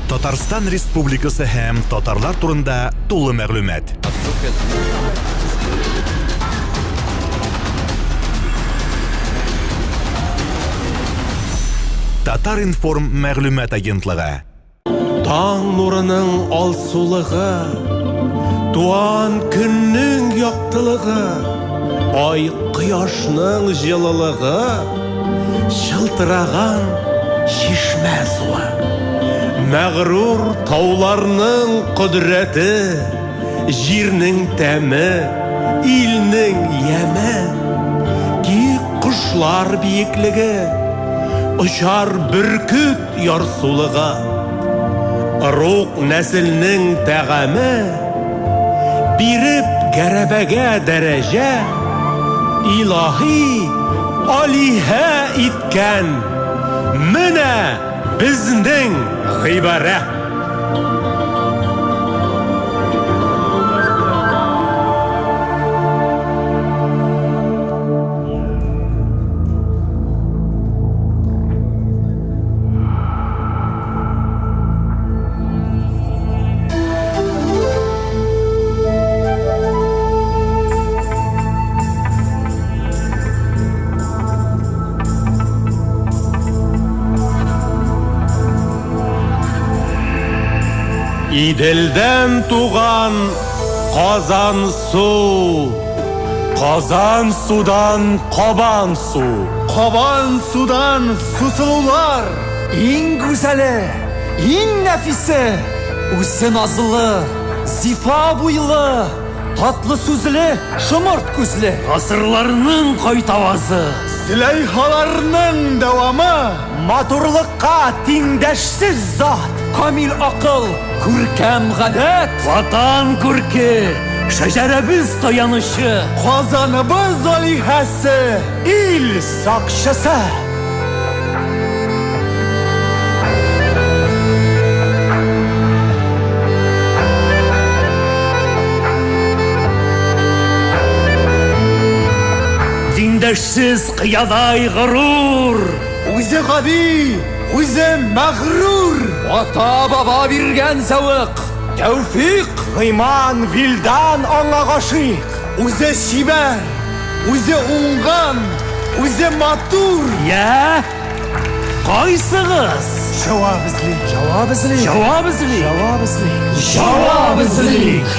Татарстан Республикасы һәм татарлар турында тулы мәгълүмат. Татар информ мәгълүмат агентлыгы. Таң нурының алсулыгы, туан күннең яктылыгы, ай кояшның җылылыгы, шылтыраган чишмә суы. Мәгърур тауларның кудрәте, җирнең тәме, илнең яме, ки кошлар биеклеге, очар бүркүт ярсулыгы. Рук нәселнең тәгаме, биреп гәрәбәгә дәрәҗә, илаһи алиһә иткән, менә безнең гыйбарә. Иделдән туган казан су, казан судан кабан су, кабан судан сусылулар. Иң гүзәле, иң нәфисе, үзе назлы, зифа буйлы, татлы сүзле, шымырт күзле. Гасырларның кайтавазы, зөләйхаларның дәвамы, Матурлыкка тиңдәшсез зат, камил акыл, күркәм гадәт. ватан күрке, шәҗәрәбез таянышы, Казаныбыз алиһәсе, ил сакчысы. тиңдәшсез кыядай горур. Үзе гади, үзе мәгърур. Ата-баба биргән зәвык, тәүфик, гыйман, вилдан аңа гашыйк. Үзе чибәр, үзе уңган, үзе матур. Я, кайсыгыз? Җавап эзлик, җавап эзлик, Җавап эзли. җавап эзлик, Җавап эзлик.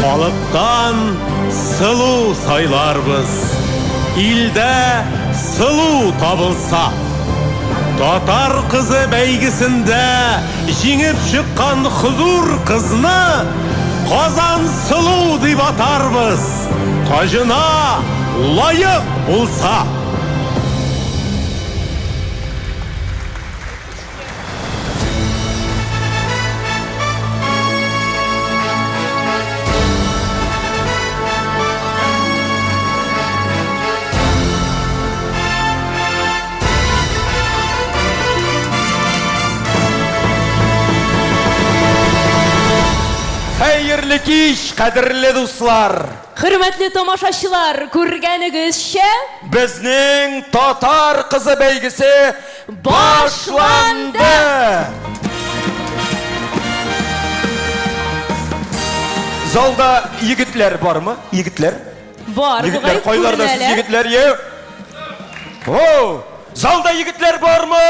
Халыктан сылу сайларбыз, илдә сылу табылса. Татар кызы бәйгесендә җиңеп чыккан хузур кызны Казан сылу дип атарбыз, тажына лаек булса. Хәерле кич, кадерле дуслар! Хөрмәтле тамашачылар, күргәнегезчә, Безнең татар кызы бәйгесе башланды! Залда егетләр бармы? Егетләр? бар бугай Егетләр кайларда сез күренәләр. егетләр? О! Залда егетләр бармы?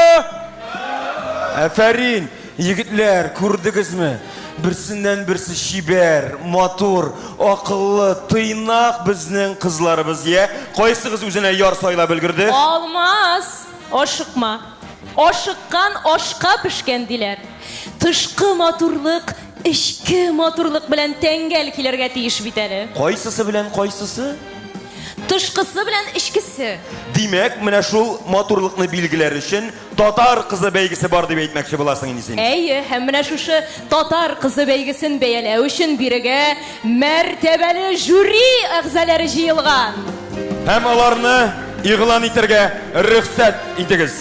Афәрин, егетләр, күрдегезме? Берсеннән берсе шибәр, матур, акыллы, тыйнак безнең кызларыбыз, я? Кайсыгыз үзенә яр сайлап өлгерде? Алмаз. ашыкма. Ашыккан ашка пишкән диләр. Тышкы матурлык, ички матурлык белән тәңгәл килергә тиеш бит әле. Кайсысы белән кайсысы? Тышкысы белән ичкесе. Димәк, менә шул матурлыкны билгеләр өчен татар кызы бәйгесе бар дип әйтмәкче буласың инде син. Әйе, һәм менә шушы татар кызы бәйгесен бәяләү өчен бирегә мәртәбәле жюри әгъзалары җыелган. Һәм аларны игълан итәргә рөхсәт итегез.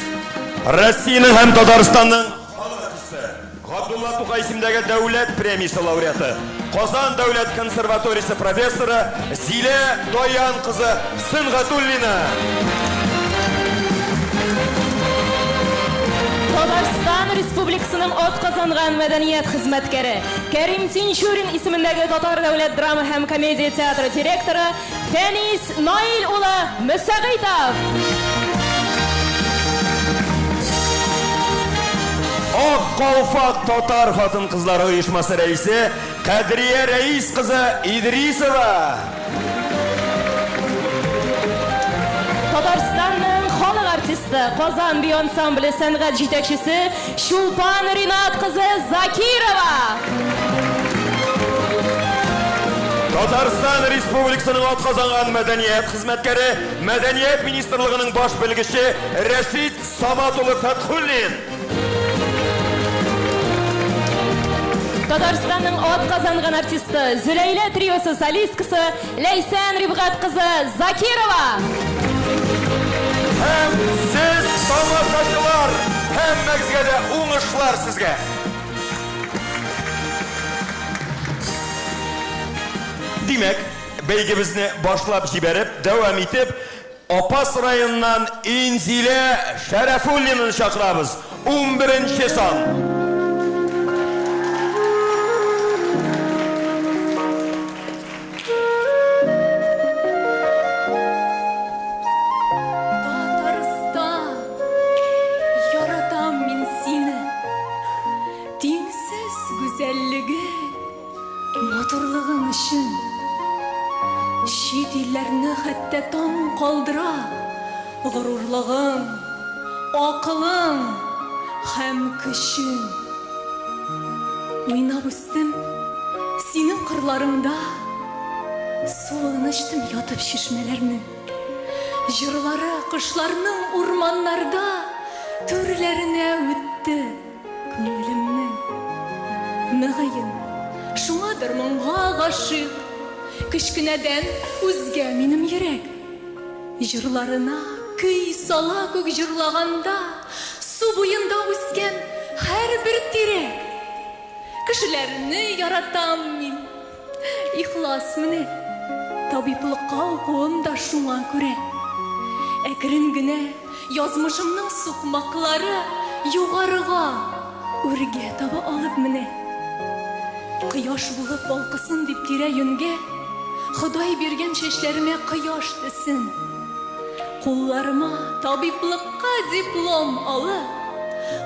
Россиянең һәм Татарстанның халык артисты Габдулла Тукай исемендәге дәүләт премиясе лауреаты, Казан дәүләт консерваториясе профессоры Зилә Даян кызы Сынгатуллина. Татарстан Республикасының атказанган мәдәният хезмәткәре Кәрим Тинчурин исемендәге Татар дәүләт драма һәм комедия театры директоры Фәнис Наил улы Мөсәгыйтов. Ак Калфак татар хатын-кызлары оешмасы рәисе Кадрия Рәис кызы Идрисова. Татарстанның халык артисты Казан би ансамбле сәнгать җитәкчесе Шулпан Ринат кызы Закирова. Татарстан Республикасының атказанган мәдәният хезмәткәре Мәдәният министрлыгының баш белгече Рәшид Саматулы Фәтхуллин. Татарстанның атказанган артисты Зөләйлә триосы солисткасы Ләйсән Рибгат кызы Закирова. Һәм сез тамашачылар, һәммәгезгә дә уңышлар сезгә. Димәк, бәйгебезне башлап җибәреп, дәвам итеп, Апас районыннан Инзилә Шәрәфуллинаны чакырабыз. 11-нче сан. Татарстан, яратам мин сине. Тиңсез гүзәллеге, матурлыгың өчен. Чит илләрне хәтта таң калдыра. Горурлыгың, акылың һәм көчең. Уйнап үстем синең кырларыңда. Суын эчтем ятып чишмәләрне. Җырлары кышларның урманнарда төрләренә үтте күңелемнең. Мөгаен, шуңадыр моңга гашыйк. Кечкенәдән үзгә минем йөрәк. Җырларына көй сала күк җырлаганда, су буенда үскән һәрбер тирәк. Кешеләрне яратам мин. Ихлас менә. Табиблыкка укуым да шуңа күрә. Әкрен генә язмышымның сукмаклары югарыга үргә таба алып менә. Кояш булып балкысын дип тирә-юньгә, Ходай биргән чәчләремә кояш төсен. Кулларыма табиблыкка диплом алып,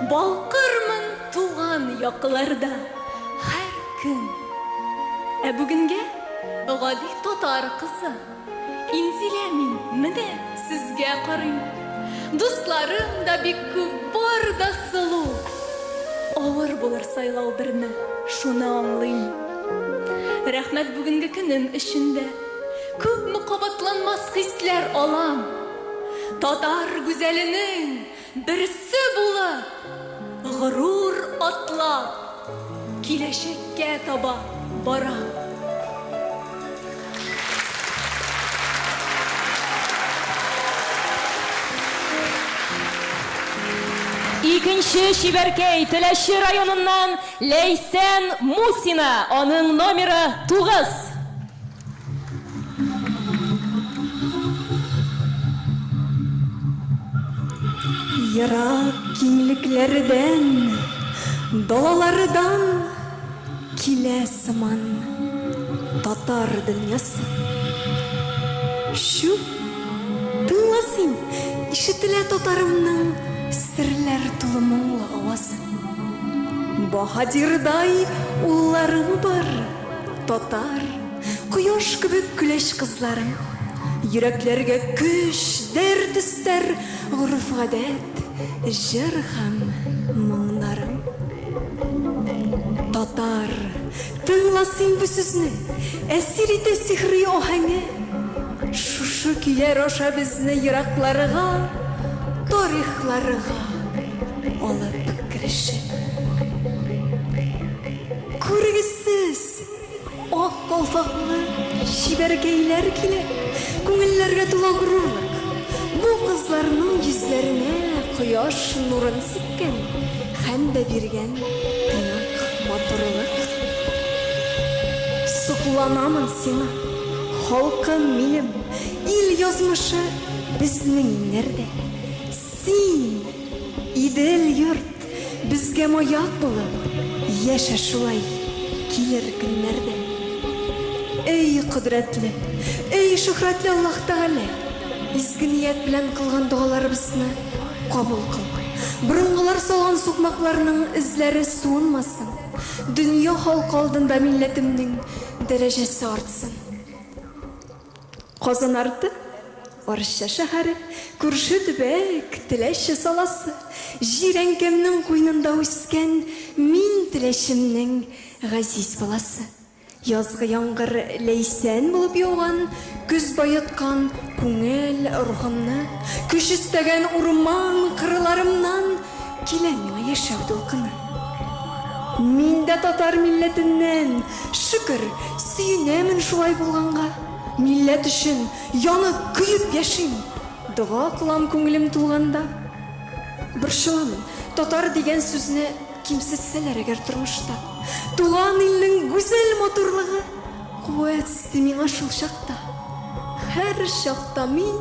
балкырмын туган якларда һәр көн. Ә бүгенгә гади татар кызы Инзилә мин менә сезгә карыйм. Дусларым да бик күп бар да сылу. Авыр булыр сайлау берне, шуны аңлыйм. Рәхмәт бүгенге көнем өчен дә. Күпме кабатланмас хисләр алам. Татар гүзәленең берсе булып, горур атлап, киләчәккә таба бара. Икенче шибәркәй Теләче районыннан Ләйсән Мусина. Аның номеры 9. Ерак киңлекләрдән, далалардан килә сыман татар дөньясы. Шу, тыңласин, ишетелә татарымның серләр тулы моңлы авазы. Баһадирдай улларым бар, татар, кояш кебек көләч кызларым. Йөрәкләргә көч, дәрт өстәр, гореф гадәт. жыр һәм моңнарым. Татар, тыңласың бу сүзне, әсир итә сихри аһәңе. Шушы көйләр аша безне еракларга, тарихларга алып керешеп. Күргесез, ак калфаклы шибәргәйләр килә, күңелләргә тула горурлык. Бу кызларның йөзләренә кояш нурын сипкән һәм дә биргән тыйнак матурлык. Сокланамын сиңа, халкым минем, ил язмышы безнең нердә? Син, идел йорт, безгә маяк булып, яшә шулай килер көннәрдә. Эй кудрәтле, эй шөһрәтле Аллаһ Тәгалә, изге ният белән кылган дуаларыбызны кабул кыл. Борынгылар салган сукмакларның эзләре суынмасын. Дөнья халкы алдында милләтемнең дәрәҗәсе артсын. Казан арты, Арча шәһәре, күрше төбәк, Теләче саласы, җирәнкәмнең куйнында үскән мин Теләчемнең газиз баласы. Язгы яңгыр ләйсән булып яуган, көз байыткан күңел рухымны, көч истәгән урман кырларымнан килә миңа яшәү дулкыны. Мин дә татар милләтеннән шөкер, сөенәмен шулай булганга. Милләт өчен янып, көеп яшим. Дуга кылам күңелем тулганда. Борчыламын, татар дигән сүзне кимсетсәләр әгәр тормышта. Туган илнең гүзәл матурлыгы куәт исте миңа шул чакта. Һәр чакта мин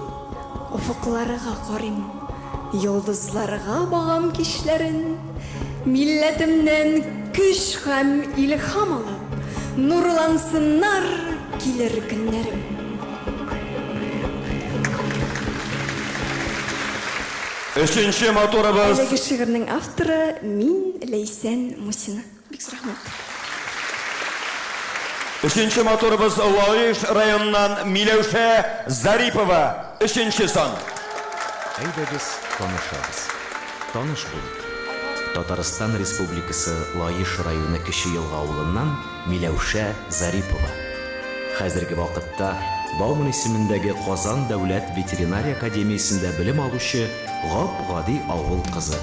уфыкларга карыйм, йолдызларга багам кичләрен. Милләтемнән көч һәм илһам алып, нурлансыннар килер көннәрем. Өченче моторыбыз. Әлеге шигырьнең авторы мин Ләйсән Мусина. Бик рәхмәт. Өченче моторыбыз Лаиш районыннан Миләүшә Зарипова. Өченче сан. Әйдәгез, танышабыз. Таныш булыйк. Татарстан Республикасы Лаиш районы Кече Елга авылыннан Миләүшә Зарипова. Хәзерге вакытта Бауман исемендәге Казан дәүләт ветеринария академиясендә белем алучы гап-гади авыл кызы.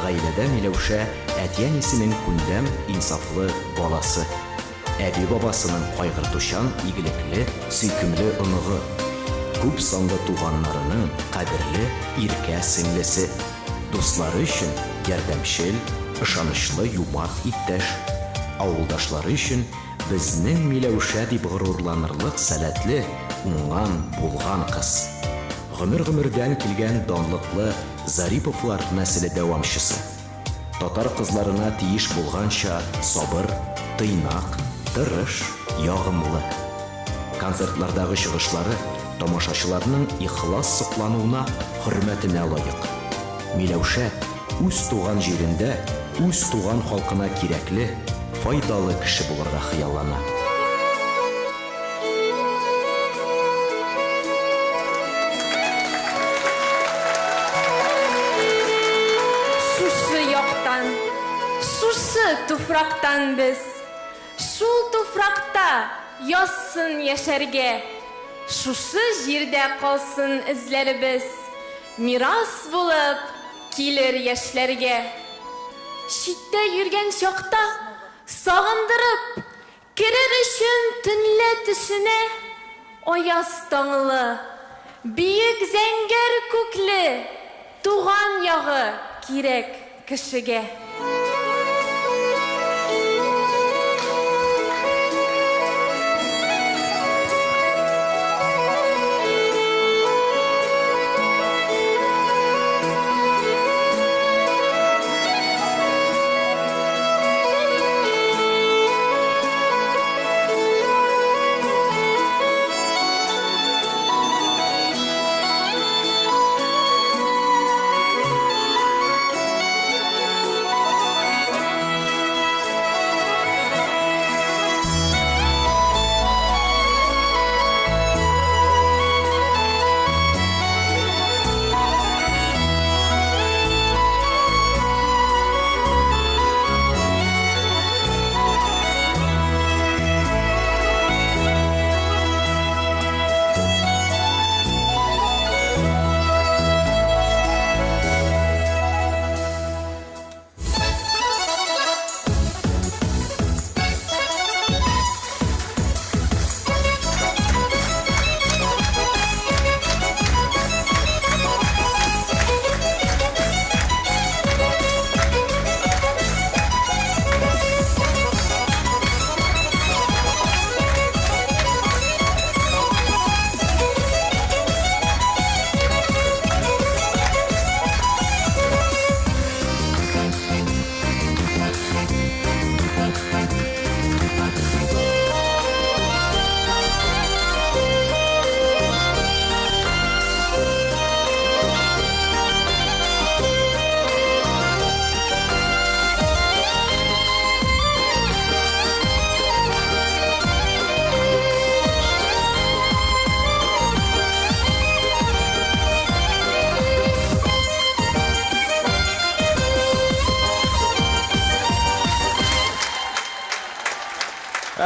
Гаиләдә Миләүшә әти-әнисенең күндәм, инсафлы баласы. Әби-бабасының кайгыртучан, игелекле, сөйкемле оныгы. Күп санлы туганнарының кадерле иркә сеңлесе. Дуслары өчен ярдәмчел, ышанычлы, юмарт иптәш. Авылдашлары өчен безнең Миләүшә дип горурланырлык сәләтле, уңган, булган кыз. Гомер-гомердән килгән данлыклы Зариповлар нәселе дәвамчысы. Татар кызларына тиеш булганча сабыр, тыйнак, тырыш, ягымлы. Концертлардагы чыгышлары тамашачыларның ихлас соклануына, хөрмәтенә лаек. Миләүшә үз туган җирендә, үз туган халкына кирәкле, файдалы кеше булырга хыяллана. Шушы яктан, шушы туфрактан без, шул туфракта язсын яшәргә, шушы җирдә калсын эзләребез, мирас булып килер яшьләргә. Читтә йөргән чакта сагындырып, керер өчен төнлә төшенә, аяз таңлы, биек зәңгәр күкле, туган ягы кирәк кешегә.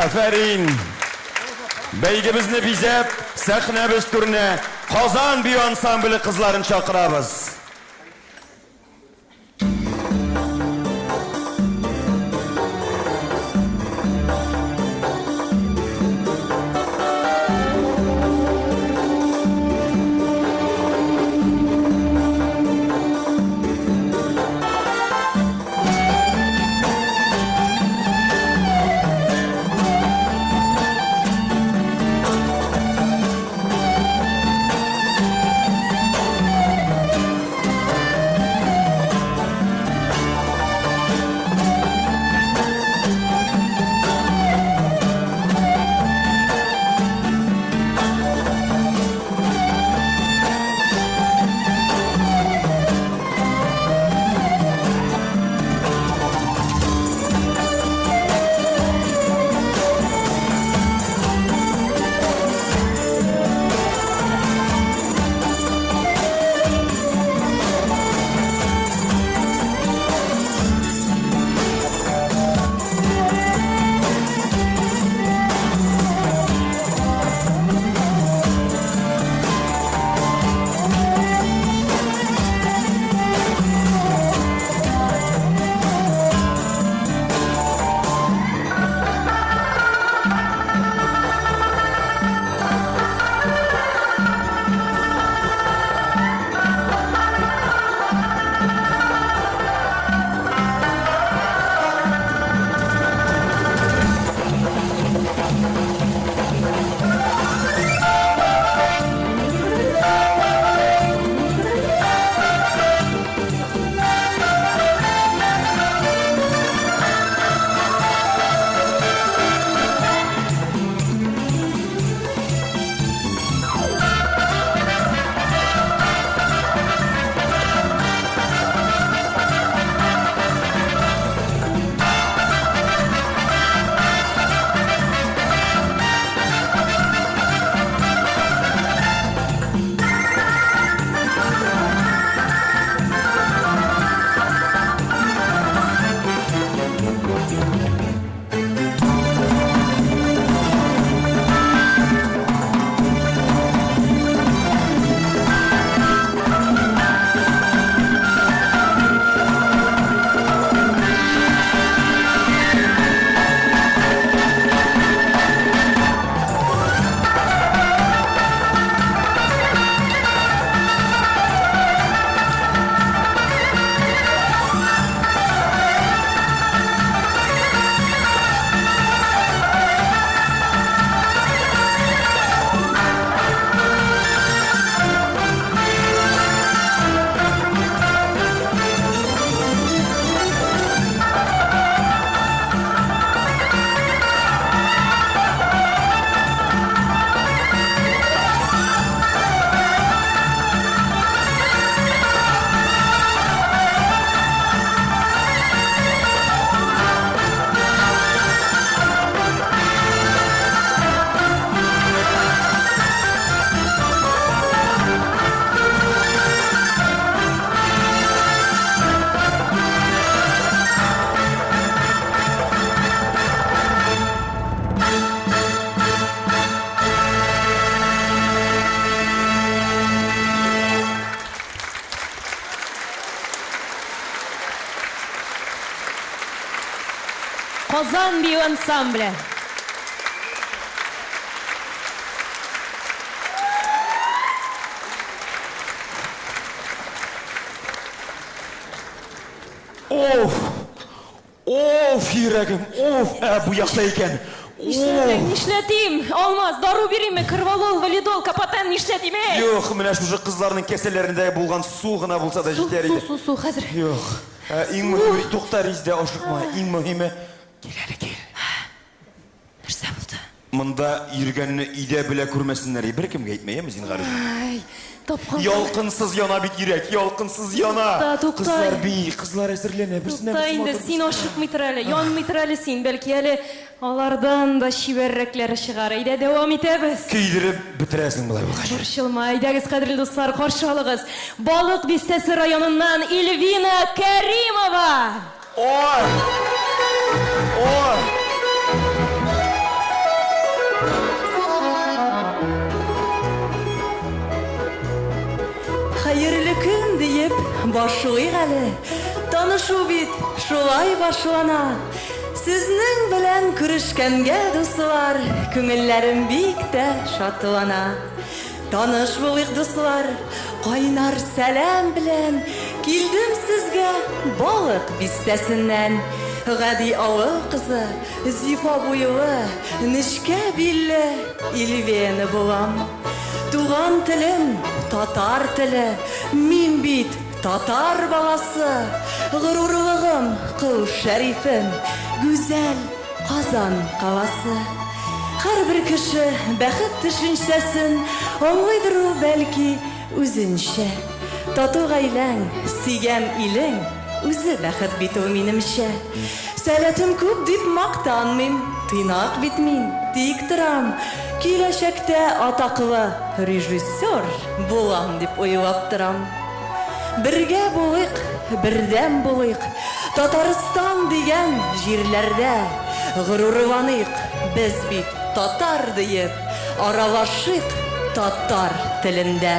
Афәрин. Бәйгебезне бизәп, сәхнәбез түренә Казан бию ансамбле кызларын чакырабыз. Казан бию ансамбле. Of йөрәгем, bu якта икән. Нишләтим? Алмаз, дару бирейме? Кырвалол, валидол, капотен нишләтим? Юк, менә шушы кызларның кәсәләрендә булган су гына булса да җитәр иде. Су, хәзер. Юк. Иң мөһиме туктар издә ашыкма. Иң мөһиме кил әле кил. Нәрсә булды? Монда йөргәнне өйдә белә күрмәсеннәр. Беркемгә әйтмәйме син гарыз? Ай, тапкан. Ялкынсыз яна бит йөрәк, ялкынсыз яна. Тукта. Кызлар бий, кызлар әзерләнә. Берсенә Тукта инде, син ашыкмый тор әле, янмый тор әле син. Бәлки әле алардан да чибәррәкләре чыгар. Әйдә, дәвам итәбез. Көйдереп бетерәсең булай булгач. Борчылма, әйдәгез, кадерле дуслар, каршы алыгыз. Балык бистәсе районыннан Эльвина Кәримова. Ой! башлыйк әле. Танышу бит шулай башлана. Сезнең белән күрешкәнгә, дуслар, күңелләрем бик тә шатлана. Таныш булыйк, дуслар, кайнар сәлам белән килдем сезгә балык бистәсеннән. Гади авыл кызы, зифа буйлы, нечкә билле Илвена булам. Туган телем татар теле, мин бит татар баласы. Горурлыгым кыл шәрифем, гүзәл Казан каласы. Һәрбер кеше бәхет төшенчәсен аңлыйдыр ул бәлки үзенчә. Тату гаиләң, сөйгән илең, үзе бәхет бит ул минемчә. Сәләтем күп дип мактанмыйм, тыйнак бит мин, тик торам. Киләчәктә атаклы режиссер булам дип уйлап торам. Бергә булыйк, бердәм булыйк, Татарстан дигән җирләрдә горурланыйк, без бит татар диеп, аралашыйк татар телендә.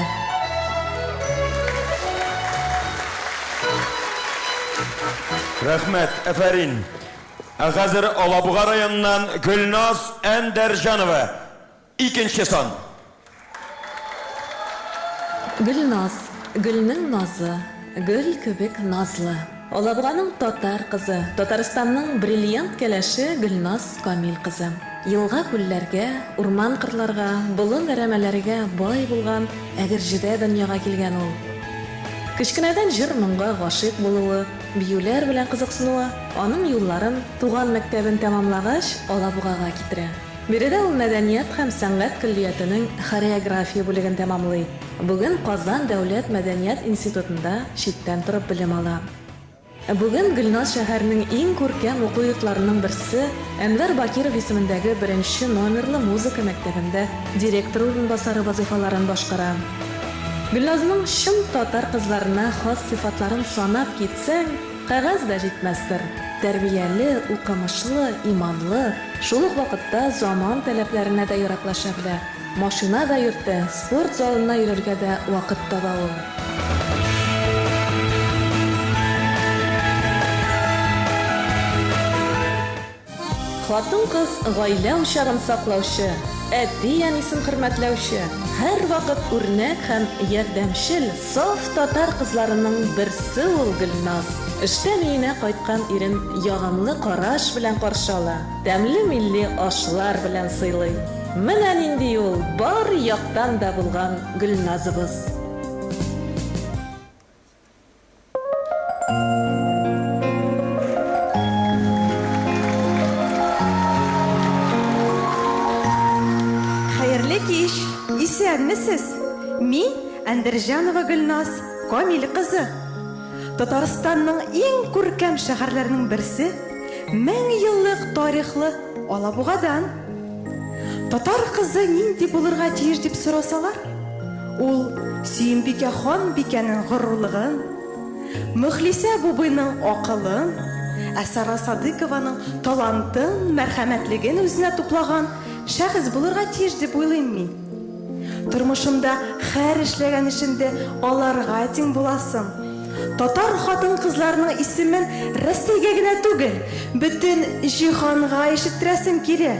Рәхмәт, әфәрин. Хәзер Алабуга районыннан Гөлназ Әндәрҗанова. Икенче сан. Гөлназ, гөлнең назы, гөл кебек назлы. Алабуганың татар кызы, Татарстанның бриллиант кәләше Гөлназ Камил кызы. Елга күлләргә, урман кырларга, болын әрәмәләргә бай булган әгерҗедә дөньяга килгән ул. Кечкенәдән җыр-моңга гашыйк булуы, биюләр белән кызыксынуы, аның юлларын туган мәктәбен тәмамлагач, Алабугага китерә. Биредә ул мәдәният һәм сәнгать көллиятының хореография бүлеген тәмамлый. Бүген Казан дәүләт мәдәният институтында читтән торып белем ала. Бүген Гөлназ шәһәрнең иң күркәм уку йортларының берсе Әнвәр Бакиров исемендәге 1-нче номерлы музыка мәктәбендә директор урынбасары вазифаларын башкара. Гөлназның чын татар кызларына хас сыйфатларын санап китсәң, кәгазь дә җитмәстер. Тәрбияле, укымышлы, иманлы, шул ук вакытта заман таләпләренә дә яраклаша белә. Машина да йөртә, спорт залына йөрергә дә вакыт таба ул. Хатын-кыз гаилә учагын саклаучы, әти-әнисен хөрмәтләүче, һәр вакыт үрнәк һәм ярдәмчел, саф татар кызларының берсе ул Гөлназ. Эштән өенә кайткан ирен ягымлы караш белән каршы ала, тәмле милли ашлар белән сыйлый. Менә нинди ул бар яктан да булган Гөлназыбыз. Исәнмесез? Мин Әндәрҗанова Гөлназ Камил кызы. Татарстанның иң күркәм шәһәрләренең берсе 1000 еллык тарихлы Алабугадан. Татар кызы нинди булырга тиеш дип сорасалар, ул Сөембикә хан бикәнең горурлыгын, Мөхлисә бубыйның акылын, Әсара Садыкованың талантын, мәрхәмәтлеген үзенә туплаган шәхес булырга тиеш дип уйлыйм мин. Тормышымда һәр эшләгән эшемдә аларга тиң буласым. Татар хатын-кызларның исемен Россиягә генә түгел, бөтен җиһанга ишеттерәсем килә.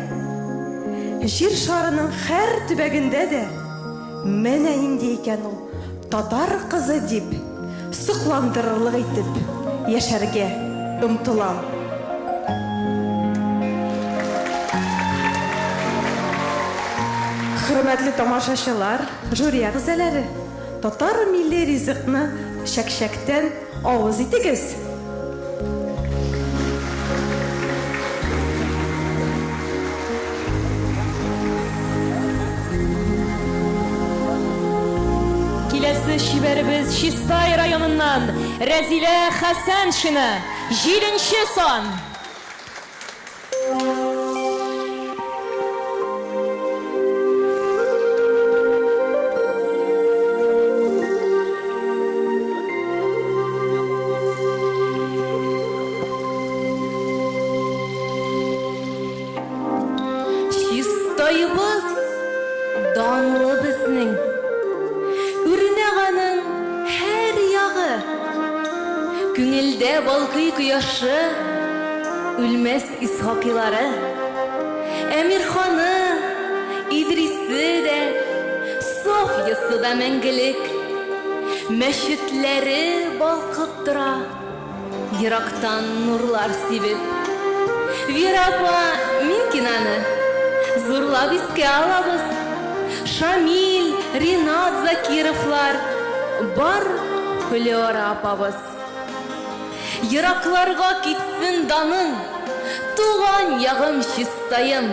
Җир шарының һәр төбәгендә дә менә инде икән ул татар кызы дип сокландырырлык итеп яшәргә омтылам. Хөрмәтле тамашачылар, жюри әгъзалары, татар милли ризыкны чәк-чәктән авыз итегез. Киләсе шибәребез Чистай районыннан Рәзилә Хәсәншина, 7-нче сан. Чистайыбыз данлы безнең. Үрнәгәнең һәр ягы Күңелдә балкый кояшы, үлмәс Исхакилары, Әмирханы, Идрисе дә, Софиясы да мәңгелек. Мәчетләре балкып тора, ерактан нурлар сибеп. Вера апа, мин кинаны зурлап искә алабыз. Шамил, Ринат Закировлар, бар Хөлиора апабыз. Еракларга китсен даның, туган ягым чистайым.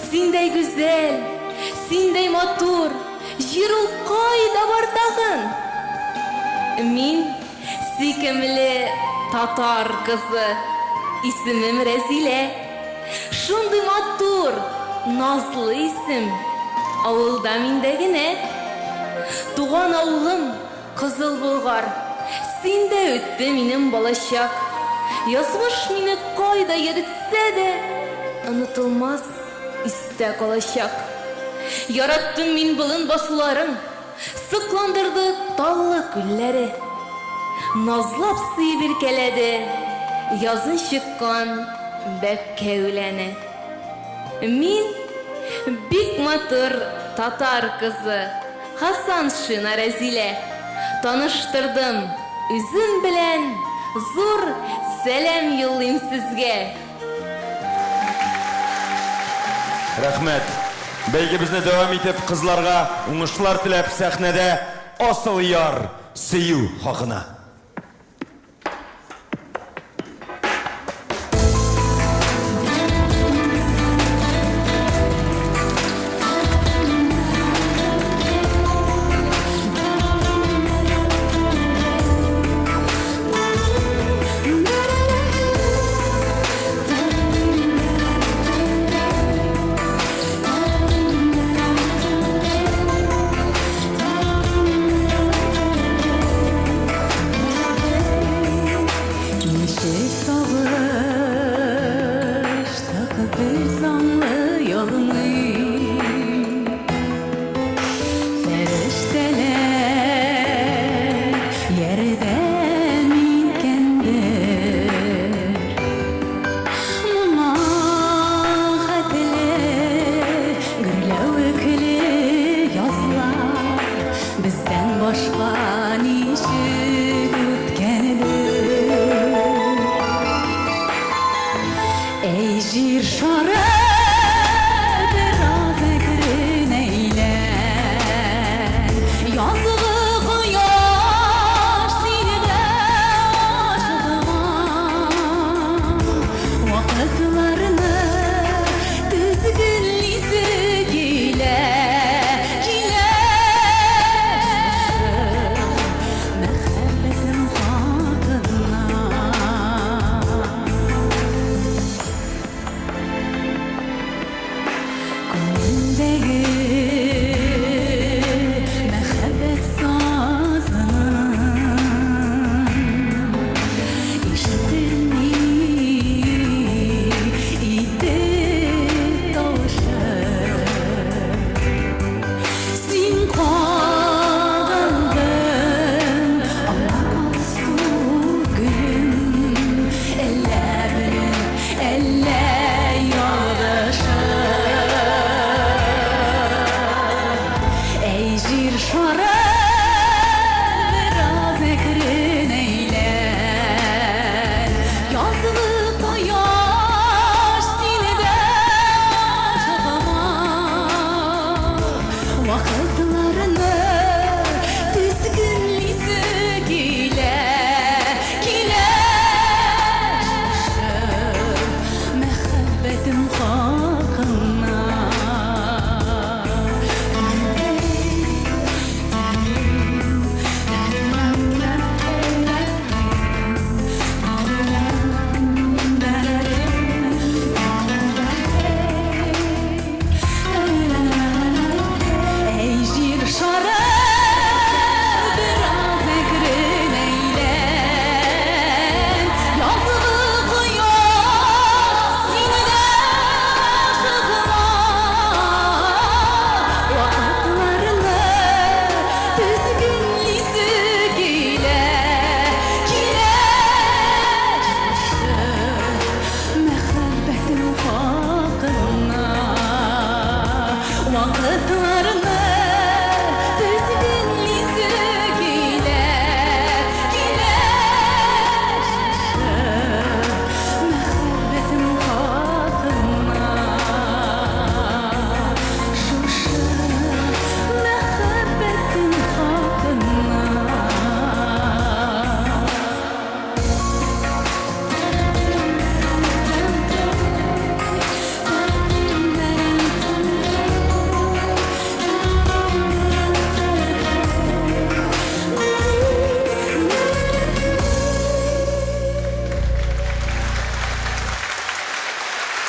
Синдәй гүзәл, синдәй матур, җир ул кайда бар тагын? Мин сөйкемле татар кызы, исемем Рәзилә. Шундый матур, назлы исем, авылда миндә генә. Туган авылым Кызыл Болгар, синдә үтте минем балачак. Язмыш мине кайда йөртсә дә, онытылмас истә калачак. Яраттым мин болын басуларың, сыкландырды таллы күлләре. Назлап сый биркәләде, язын чыккан бәккәүләне. Мин бик матур татар кызы, Хасаншина Рәзилә. Таныштырдым үзем белән, зур сәлам юллыйм сезгә. Рәхмәт. Бәйгебезне дәвам итеп, кызларга уңышлар теләп сәхнәдә асыл яр сөю хакына.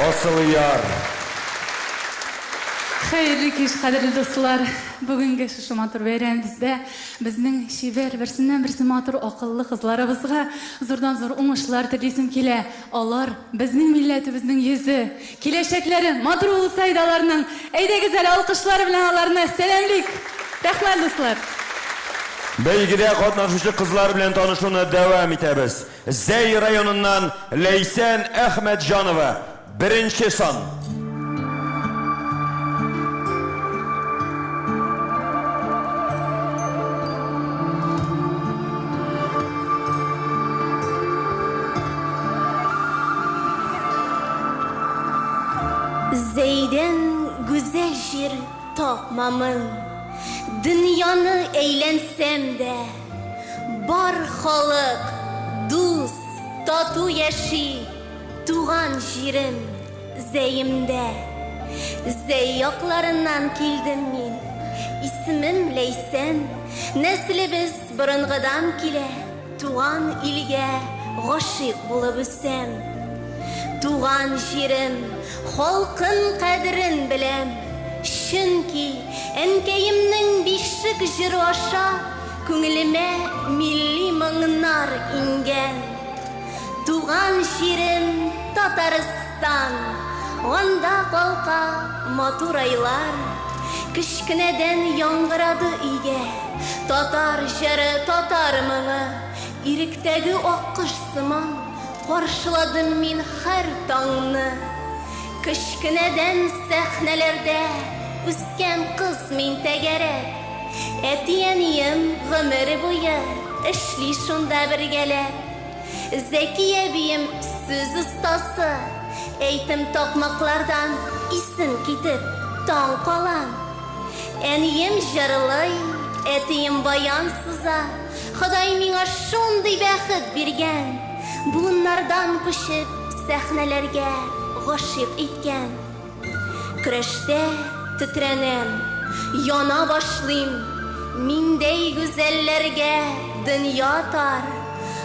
Асыл яр. Хәерле кич, кадерле дуслар. Бүгенге шушы матур бәйрәмебездә безнең шибәр берсеннән-берсе матур акыллы кызларыбызга зурдан-зур уңышлар телисем килә. Алар безнең милләтебезнең йөзе, киләчәкләре матур булса иде аларның. Әйдәгез әле алкышлар белән аларны сәламлик. Рәхмәт дуслар. Бәйгедә катнашучы кызлар белән танышуны дәвам итәбез. Зәй районыннан Ләйсән Әхмәтҗанова, 1-нче сан. Zeyden güzel şiir tapmamın, dünyаны eğlensem de, bar halık, dost, tatu yaşı, tuğan şiirim Zeyimde. Zey yaklarından kildim min, ismim Leysen, neslimiz burunğıdan kile, tuğan ilge, gaşık bulup üsem. Tuğan şiirim, halkın kadrin bilem. Çünki enkeyimnin bişik jiru aşa, Күңелемә milli маңнар инген. Туган şiirim Tataristan, анда калка матур айлар. Кичкенәдән яңгырады өйгә, татар җыры, татар моңы. Иректәге аккыш сыман, каршыладым мин һәр таңны. Кичкенәдән сәхнәләрдә үскән кыз мин тәгәрәп. Әтиәнием гомер буе эшли шунда бергәләп. Зәки әбием сүз остасы, әйтем такмаклардан исем китеп таң калам. Әнием җырлый, әтием баян сыза. Ходай миңа шундый бәхет биргән, буыннардан күчеп сәхнәләргә гашыйк иткән. Көрәштә тетрәнәм, яна башлыйм, миндәй гүзәлләргә дөнья тар.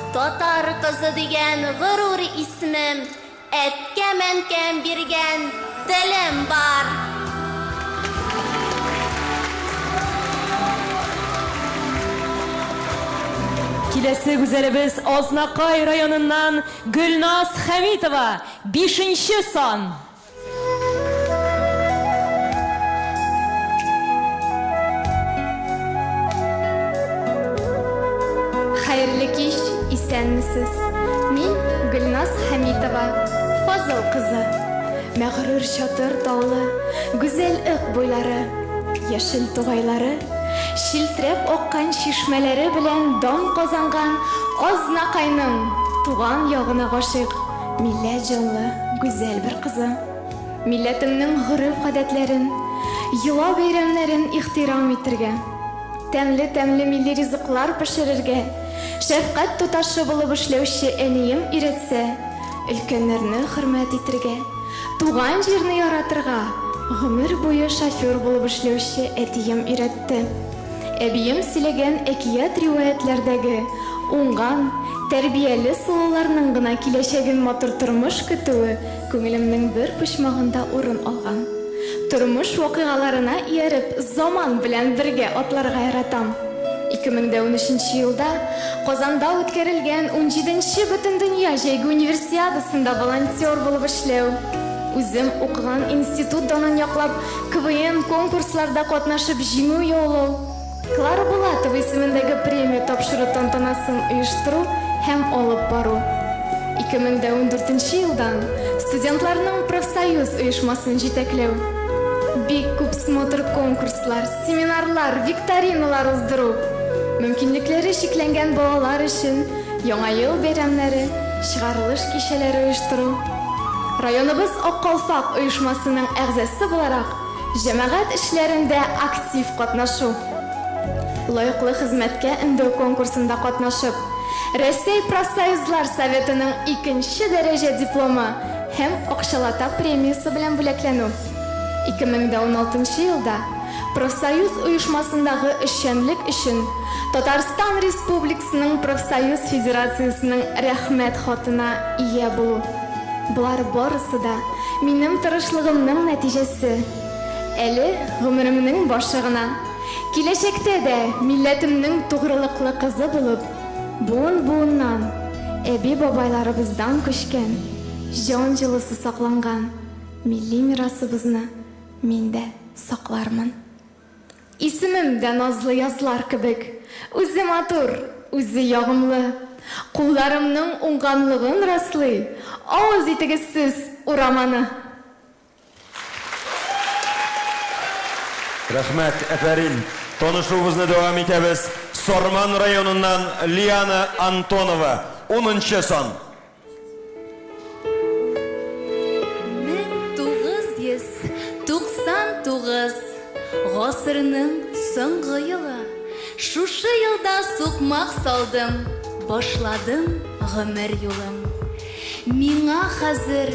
Татар кызы дигән горур исмем, әткәм-әнкәм биргән телем бар. Киләсе гүзәлебез Азнакай районыннан Гөлназ Хәмитова, 5-нче сан. Хәерле кич, исәнмесез? Мин Гөлназ Хәмитова, Фазыл кызы. Мәгърур чатыр таулы, гүзәл ык буйлары, яшел тугайлары, шилтрәп аккан чишмәләре белән дан казанган Азнакайның туган ягына гашыйк, милләт җанлы, гүзәл бер кызы. Милләтемнең гореф-гадәтләрен, йола бәйрәмнәрен ихтирам итәргә, тәмле милли ризыклар пешерергә, шәфкать туташы булып эшләүче әнием өйрәтсә, өлкәннәрне хөрмәт итәргә, туган җирне яратырга, гомер буе шофер булып эшләүче әтием өйрәтте. Әбием сөйләгән әкият риваятләрдәге уңган, тәрбияле сулыларның гына киләчәген матур тормыш көтүе күңелемнең бер почмагында урын алган. Тормыш вакыйгаларына ияреп, заман белән бергә атларга яратам. 2013 елда Казанда үткәрелгән 17-нче Бөтендөнья җәйге универсиадасында волонтер булып эшләү. Үзем укыган институт данын яклап, КВН конкурсларда катнашып җиңү яулау, Клара Булатова исемендәге премия тапшыру тантанасын оештыру һәм алып бару. 2014 елдан студентларның профсоюз оешмасын җитәкләү. Бик күп смотр конкурслар, семинарлар, викториналар уздыру. Мөмкинлекләре шикләнгән балалар өчен яңа ел бәйрәмнәре, чыгарылыш кичәләре оештыру. Районыбыз Аккалфак оешмасының әгъзасы буларак, җәмәгать эшләрендә актив катнашу. Лайыклы хезмәткә өндәү конкурсында катнашып, Россия профсоюзлар советының 2-нче дәрәҗә дипломы һәм акчалата премиясе белән бүләкләнү. 2016 елда профсоюз оешмасындагы эшчәнлек өчен Татарстан Республикасының профсоюз федерациясының рәхмәт хатына ия булу. Бұлар барысы да минем тырышлыгымның нәтижесі. Әлі ғұмырымның башығына. Киләчәктә дә милләтемнең тугрылыклы кызы булып, буын-буыннан, әби бабайларыбыздан көчкән, җан җылысы сакланган милли мирасыбызны мин дә саклармын. Исемем дә назлы язлар кебек, үзе матур, үзе ягымлы. Кулларымның уңганлыгын раслый, авыз итегез сез ураманы. Рәхмәт, әфәрин. Танышуыбызны дәвам итәбез. Сорман районыннан Лиана Антонова, 10-нчы сан. 1999 гасырның соңгы елы. Шушы елда сукмак салдым, башладым гомер юлым. Миңа хәзер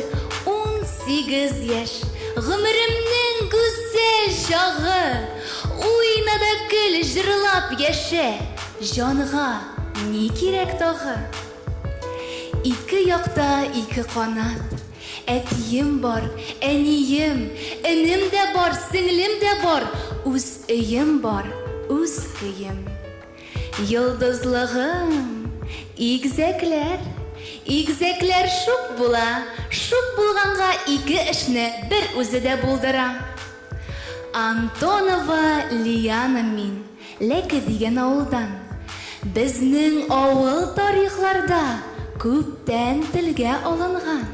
18 яшь, гомеремнең гүзәл чагы. Уйна да көл җырлап яшә, җанга ни кирәк тагы? Ике якта ике канат, әтием бар, әнием, энем дә бар, сеңлем дә бар, үз өем бар, үз көем. Йылдызлыгым, игезәкләр шук була, шук булганга ике эшне бер үзе дә булдыра. Антонова Лиана мин, Ләке дигән авылдан. Безнең авыл тарихларда күптән телгә алынган.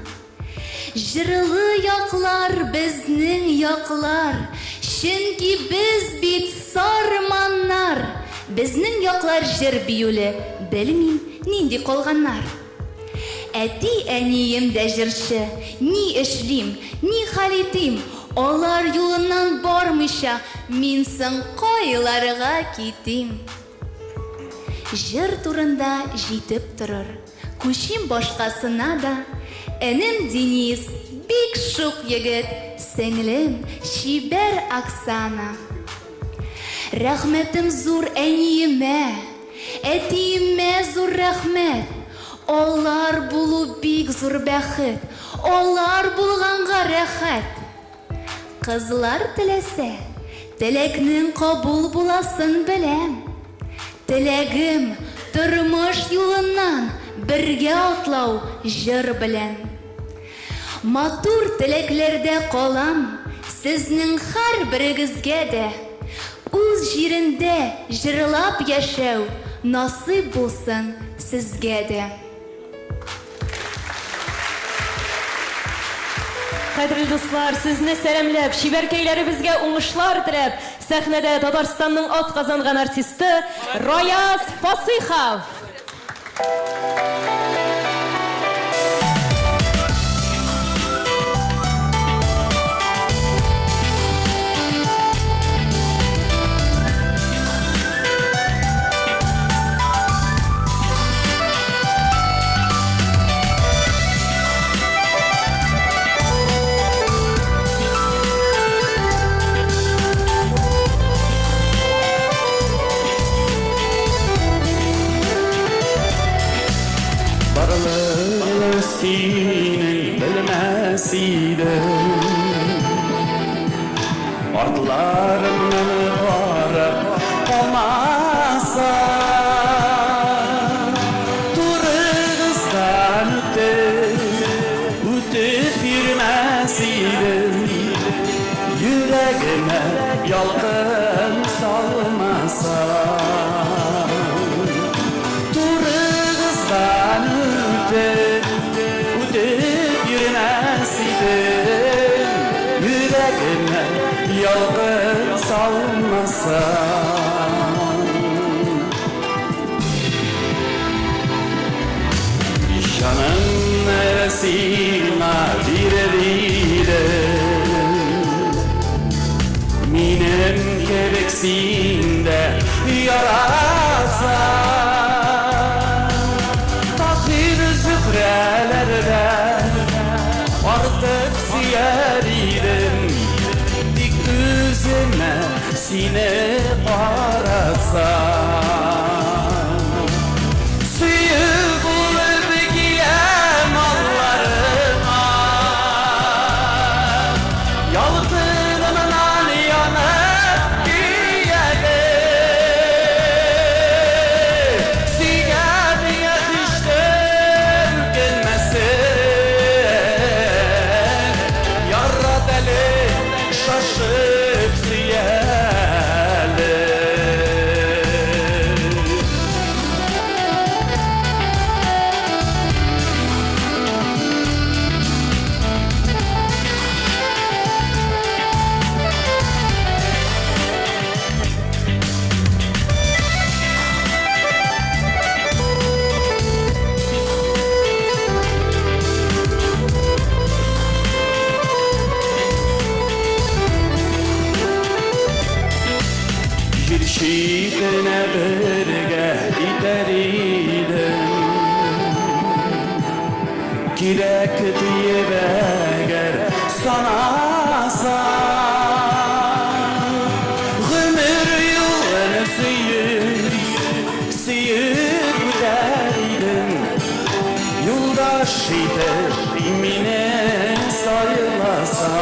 Җырлы яклар безнең яклар, чөнки без бит сарманнар. Безнең яклар җыр биюле, белмим нинди калганнар. Әти әнием дә җырчы, ни эшлим, ни хәл итим, алар юлыннан бармыйча, мин соң кайларга китим. Җыр турында җитеп торыр, күчим башкасына да. Энем Денис, бик шук егет, сеңлем чибәр Оксана. Рәхмәтем зур әниемә, әтиемә зур рәхмәт. Алар булу бик зур бәхет, алар булганга рәхәт. Кызлар теләсә, теләкнең кабул буласын беләм. Теләгем тормыш юлыннан бергә атлау җыр белән. Матур теләкләрдә калам, сезнең һәрберегезгә дә. Үз җирендә җырлап яшәү насыйп булсын сезгә дә. Кадерле дуслар, сезне сәламләп, шибәркәйләребезгә уңышлар теләп, сәхнәдә Татарстанның атказанган артисты Рояз Фасыйхов. Sinin bilmez idim, artlarımdan varıp olmasa, Turğızdan ötüp yürümez idim, yüreğime yalgın salmasa. Turğızdan ötüp yürümez idim, yüreğime yalgın salmasa. Canım neresine diredim, minem kebeksinde yarasa. Takdir zührelerde artık siyer idim, dik üzüme sine karasam. Suyu bulup giyem allarıma, Кирәк диеп әгәр санасаң, гомер юлын сөйеп үтәр идең, юлдаш итеп мине сайласаң,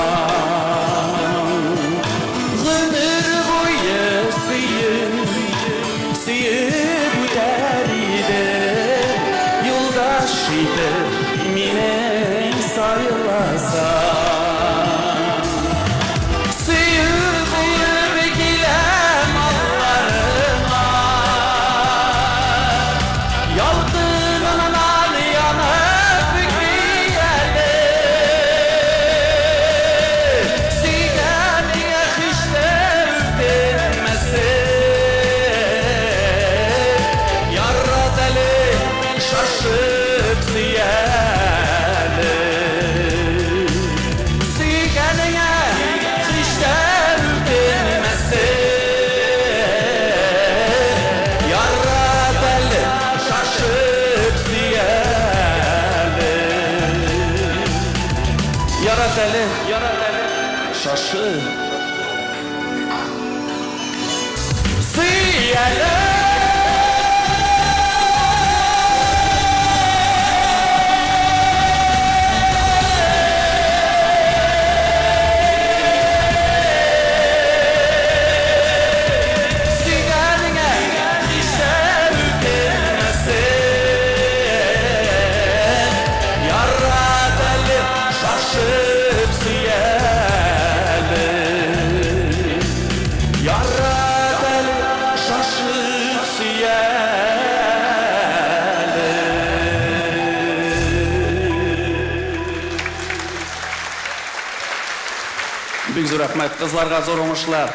гомер буе сөйеп үтәр идең, юлдаш итеп мине сайласаң, сөйеп киләм алларыңа, ялкынынан янып көйәле, сөйгәнеңә һич тә үтенмәсен, ярат әле шашып сөйәле, сөйгәнеңә һич тә үтенмәсен, ярат әле шашып сөйәле, ярат әле шашып сөйәле. Сөйгәнеңә һич тә үтенмәсен, ярат әле шашып сөйәле, ярат әле шашып сөйәле. Бик зур рәхмәт, кызларга зур уңышлар.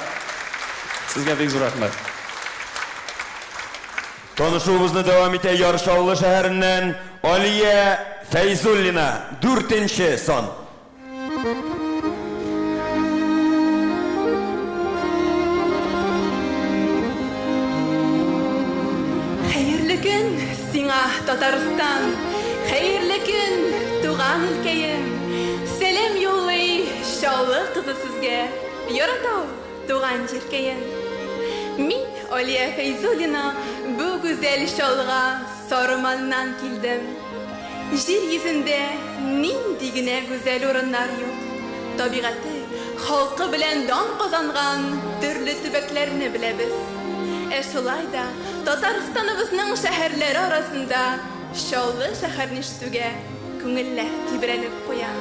Сезгә бик зур рәхмәт. Танышуыбызны дәвам итә Яршаулы шәһәреннән Алия Фәйзуллина, 4-нче сан. Хәерле көн сиңа, Татарстан. Хәерле көн, туган өлкәем. Сәлам юллый Шаулы кызы сезгә. Яратау, туган җиркәем. Мин, Алия Фәйзуллина, бу гүзәл Шаулыга Сарыманнан килдем. Җир йөзендә нинди генә гүзәл урыннар юк. Табигаты, халкы белән дан казанган төрле төбәкләрне беләбез. Шулай да Татарстаныбызның шәһәрләре арасында Шаулы шәһәрен ишетүгә күңелләр тибрәнеп куя.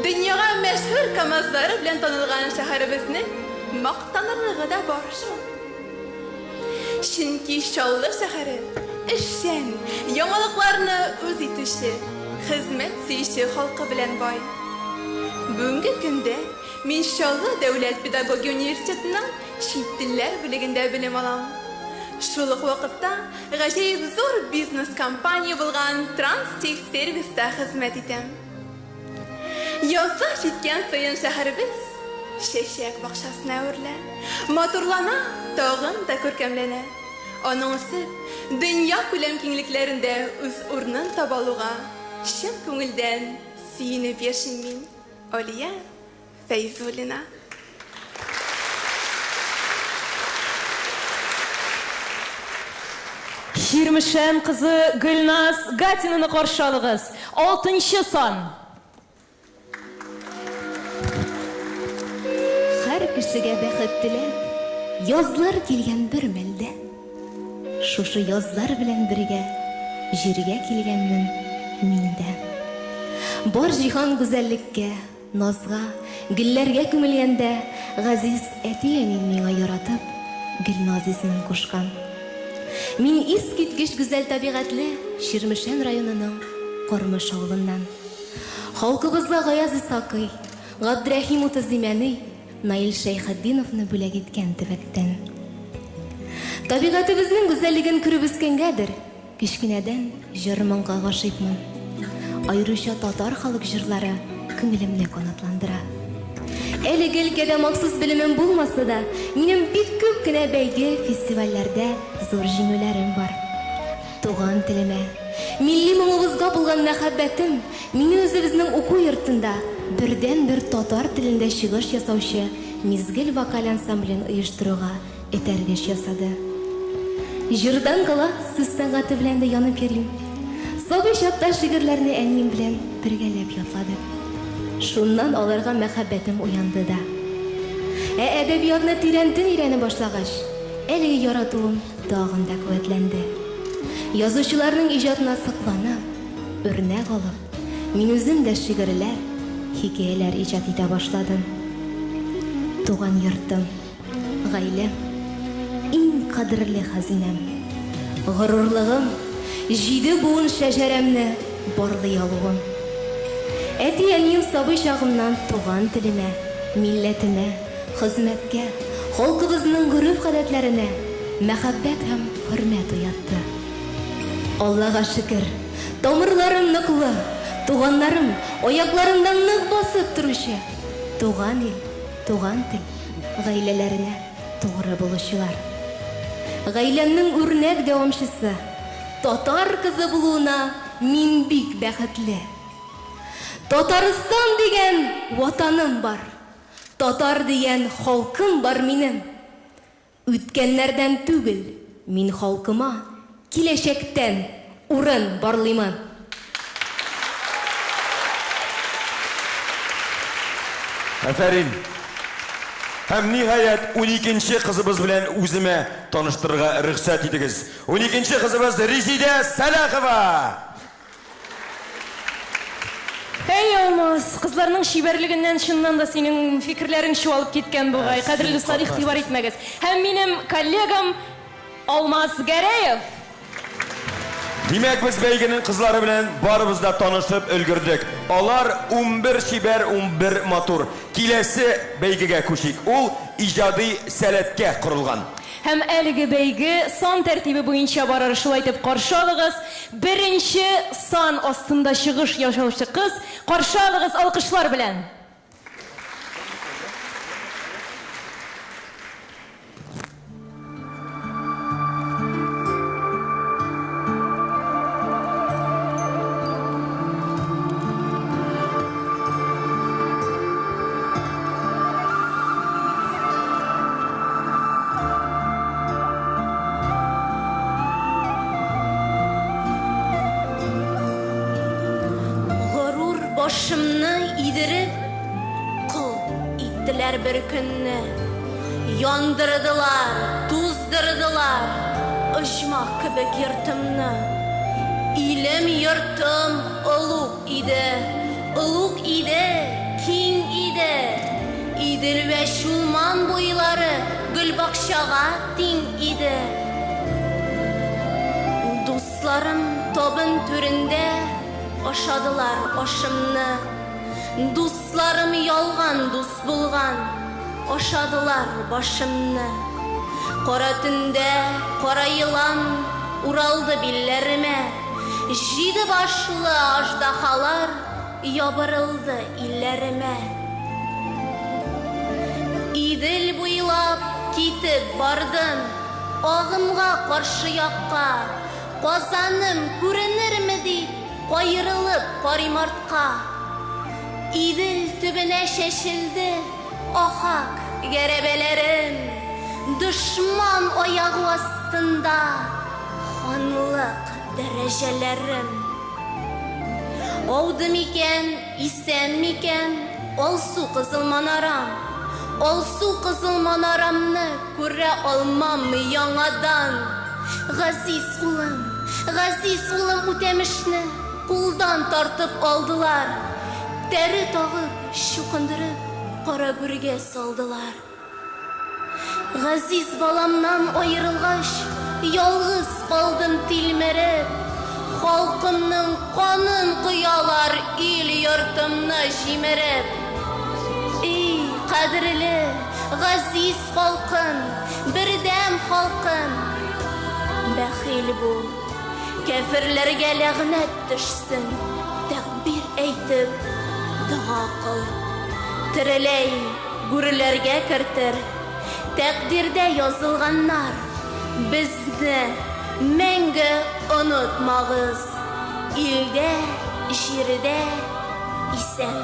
Дөньяга мәшһүр КамАЗлары белән танылган шәһәребезне мактанырлыгы да бар шул. Чөнки Шаулы шәһәре эшчән, яңалыкларны үз итүче, хезмәт сөюче халкы белән бай. Бүгенге көндә мин Шаулы дәүләт педагогия университетының чит телләр бүлегендә белем алам. Шул ук вакытта гаҗәеп зур бизнес-компания булган Транстех сервиста хезмәт итәм. Язга җиткән саен шәһәребез чәчәк бакчасына әверелә, матурлана, тагын да күркәмләнә. Аның үсеп, дөнья күләм киңлекләрендә үз урынын табалуга чын күңелдән сөенеп яшим мин, Алия Фәйзуллина. Ширмешән кызы Гөлназ Гатинаны каршы алыгыз. 6-нчы сан. Һәр кешегә бәхет теләп, язлар килгән бер мәлдә. Шушы язлар белән бергә җиргә килгәнмен мин дә. Бар җиһан гүзәллеккә, назга, гөлләргә күмелгәндә, газиз әти-әни миңа яратып, Гөлназ исемен кушкан. Мин искиткеч гүзәл табигатьле Ширмешән районының Кормыш авылыннан. Халкыбызга Гаяз Исакый, Габдрәхим Утызимәни, Наил Шәйхетдиновны бүләк иткән төбәктән. Табигатыбызның гүзәллеген күреп үскәнгәдер, кичкенәдән җыр-моңга гашыйкмын. Айрыша татар халык җырлары күңелемне канатландыра. Әлеге өлкәдә махсус белемем булмаса да, минем бик күп кенә бәйге, фестивальләрдә зур җиңүләрем бар. Туган телемә, милли моңыбызга булган мәхәббәтем, мине үзебезнең уку йортында бердән-бер татар телендә чыгыш ясаучы Мизгел вокаль ансамблен оештыруга этәргеш ясады. Җырдан кала сүз сәнгате белән дә янып йөрим. Сабый чакта шигырьләрне әнием белән бергәләп ятладык. Шуннан аларга мәхәббәтем уянды да. Әдәбиятны тирәнтен өйрәнә башлагач, әлеге яратуым тагын да куәтләнде. Язучыларның иҗатына сокланып, өрнәк алып, мин үзем дә шигырьләр, хикәяләр иҗат итә башладым. Туган йортым, гаиләм, иң кадерле хәзинәм. Горурлыгым, 7 буын шәҗәрәмне барлый алуым. Әти-әнием сабый чагымнан туган телемә, милләтемә, хезмәткә, халкыбызның гореф-гадәтләренә мәхәббәт һәм хөрмәт уятты. Аллага шөкер, тамырларым ныклы, туганнарым аякларында нык басып торучы. Туган ил, туган тел, гаиләләренә тугры булучылар. Гаиләмнең үрнәк дәвамчысы, татар кызы булуына мин бик бәхетле. Татарстан дигән ватаным бар. Татар дигән халкым бар минем. Үткәннәрдән түгел, мин халкыма киләчәктән урын барлыймын. Афәрин. Һәм ниһаять 12нче кызыбыз белән үземә таныштырырга рөхсәт итегез. 12нче кызыбыз Резидә Сәләхова. Эй, Алмаз, кызларның шибәрлегеннән чыннан да синең фикерләрең чуалып киткән бугай. Кадерле дуслар, игътибар итмәгез. Һәм минем коллегам Алмаз Гәрәев. Димәк, без бәйгенең кызлары белән барыбыз да танышып өлгердек. Алар 11 шибәр, 11 матур. Киләсе бәйгегә күчик. Ул иҗади сәләткә корылган. Һәм әлеге бәйге сан тәртибе буенча барыр, шулай итеп каршы алыгыз. Беренче сан астында чыгыш яшаучы кыз, каршы алыгыз алкышлар белән. Башымны идереп, кыл иттеләр бер көнне. Яндырдылар, туздырдылар, оҗмак кебек йортымны. Илем йортым олуг иде, киң иде. Идел вә Шулман буйлары гөлбакчага тиң иде. Дусларым табын түрендә ашадылар ашымны. Дусларым ялган дус булган, ашадылар башымны. Кара төндә кара йылан уралды билләремә. 7 башлы аждахалар ябырылды илләремә. Идел буйлап китеп бардым, агымга каршы якка. Казаным күренерме дип кайрылып карыйм артка. Идел төбенә чәчелде ахак гәрәбәләрем. Дошман аягы астында ханлык дәрәҗәләрем. Ауды микән, исән микән, алсу кызыл манарам. Алсу кызыл манарамны күрә алмам яңадан. Газиз улым үтәмешне кулдан тартып алдылар. Тәре тагып, шукындырып, кара бүргә салдылар. Газиз баламнан аерылгач, ялгыз калдым тилмереп. Халкымның канын куялар ил йортымны җимереп. Эй, кадерле, газиз халкым, бердәм халкым. Бәхил бул, кәфирләргә ләгънәт төшсен. Тәкбир әйтеп, дуа кыл. Тереләй, бүреләргә кертер. Тәкъдирдә язылганнар. Безне мәңге онытмагыз. Илдә iş yerinde isen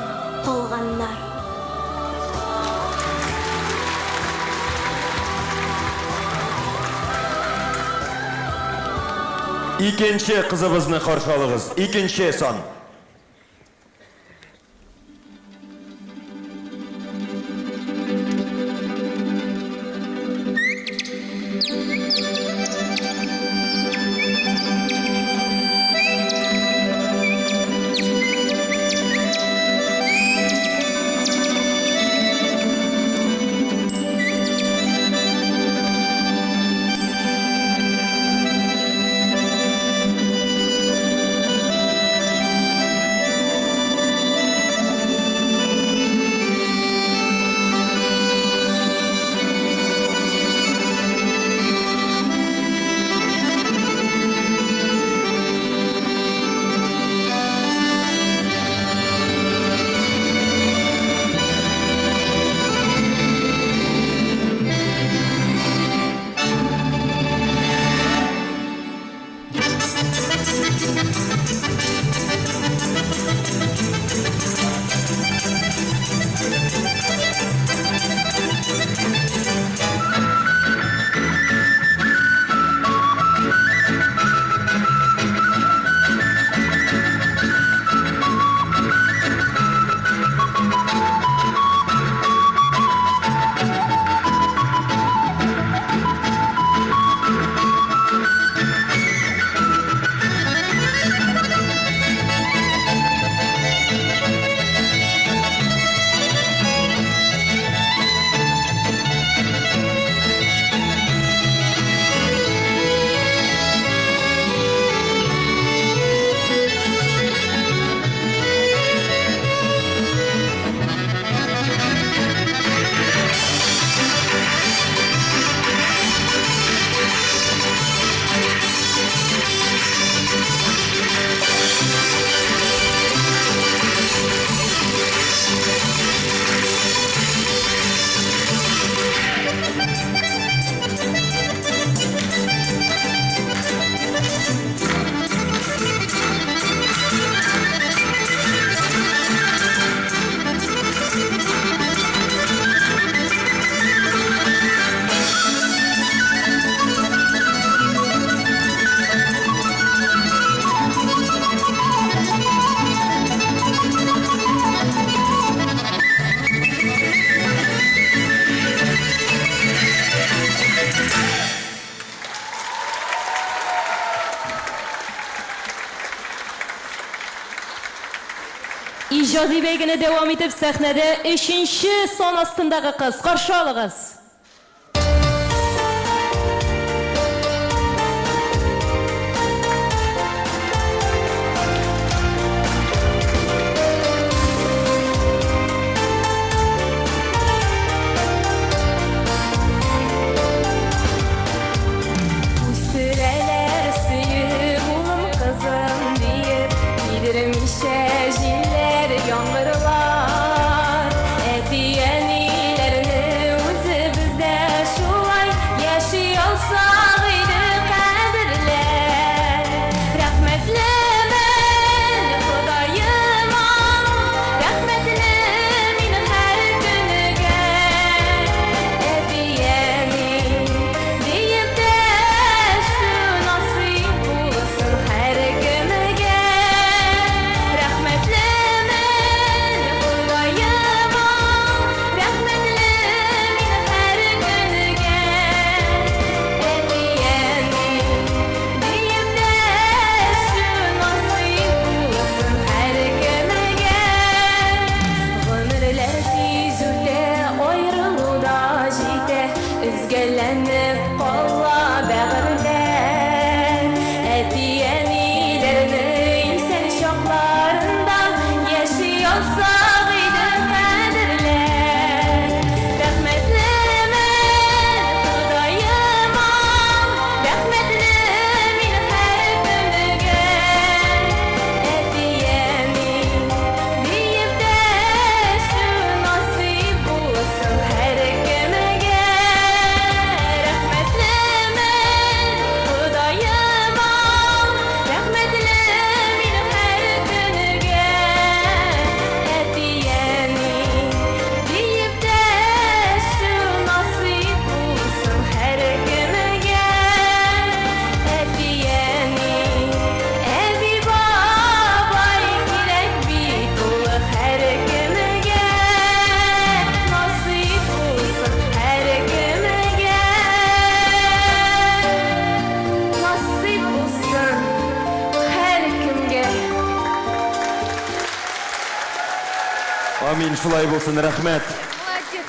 kalganlar. İkinci kızımızı karşı alırız. İkinci son. İcadi beygine devam edip sahnede 3. son astındaki kız. Karşı alığız. Üstüreler sıyır bulum kızım deyip gidirmişe jiller yağmurlar Etiyen ilerini özü bizde şulay yaşıyorsak idi kadirler Rahmetli ben Hudayıma rahmetli min her günüge Etiyeni deyip de şu nasip bulsun her günüge Rahmetli men Амин, шулай булсын, рәхмәт.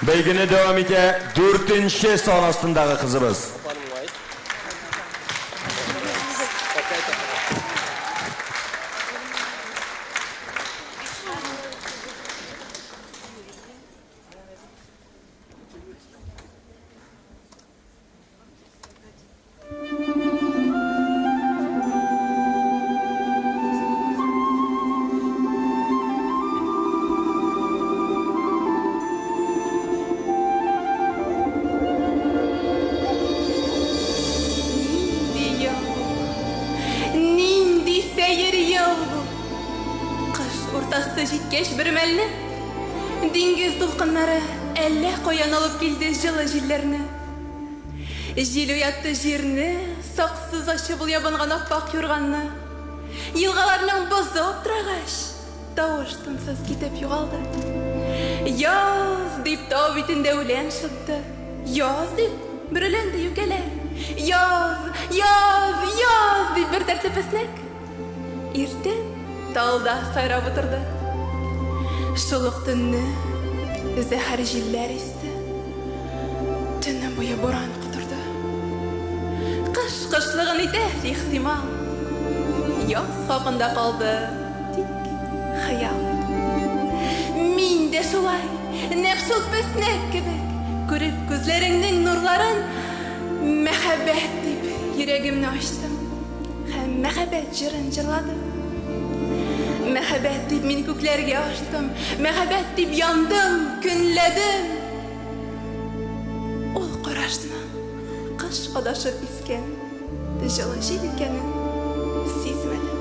Бәйгене дәвам итә 4-нче сан астындагы кызыбыз. Нинди сәйер ял бу. Кыш уртасы җиткәч бер мәлне диңгез дулкыннары әллә каян алып килде җылы җилләрне. Җил уятты җирне, саксыз ачып ябынган аппак юрганны. Елгаларның бозы аптырагач, тавыш-тынсыз китеп югалды. Яз дип тау битендә үлән шытты. Яз дип бөреләнде юкәләр. Яз, яз, яз дип бер тәртип эснәк. Иртән талда сайрап утырды. Шул ук төнне зәһәр җилләр исте. Төнне буе буран котырды. Кыш кышлыгын итәр ихтимал. Яз хакында калды тик хыял. Мин дә шулай, нәкъ шул песнәк кебек, күреп күзләреңнең нурларын, мәхәббәт дип йөрәгемне ачтым һәм мәхәббәт җырын җырладым. Мәхәббәт дип мин күкләргә ачтым, мәхәббәт дип яндым, көнләдем. Ул карашны кыш адашып искән, җылы җил икәнен сизмәдем.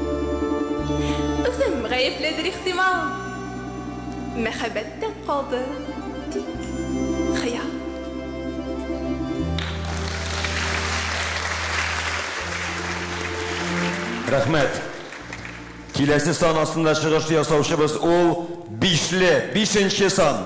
Үзем гаепледер ихтимал. Мәхәббәттән калды тик хыял. Рәхмәт. Киләсе сан астында чыгыш ясаучыбыз ул 5-нче сан.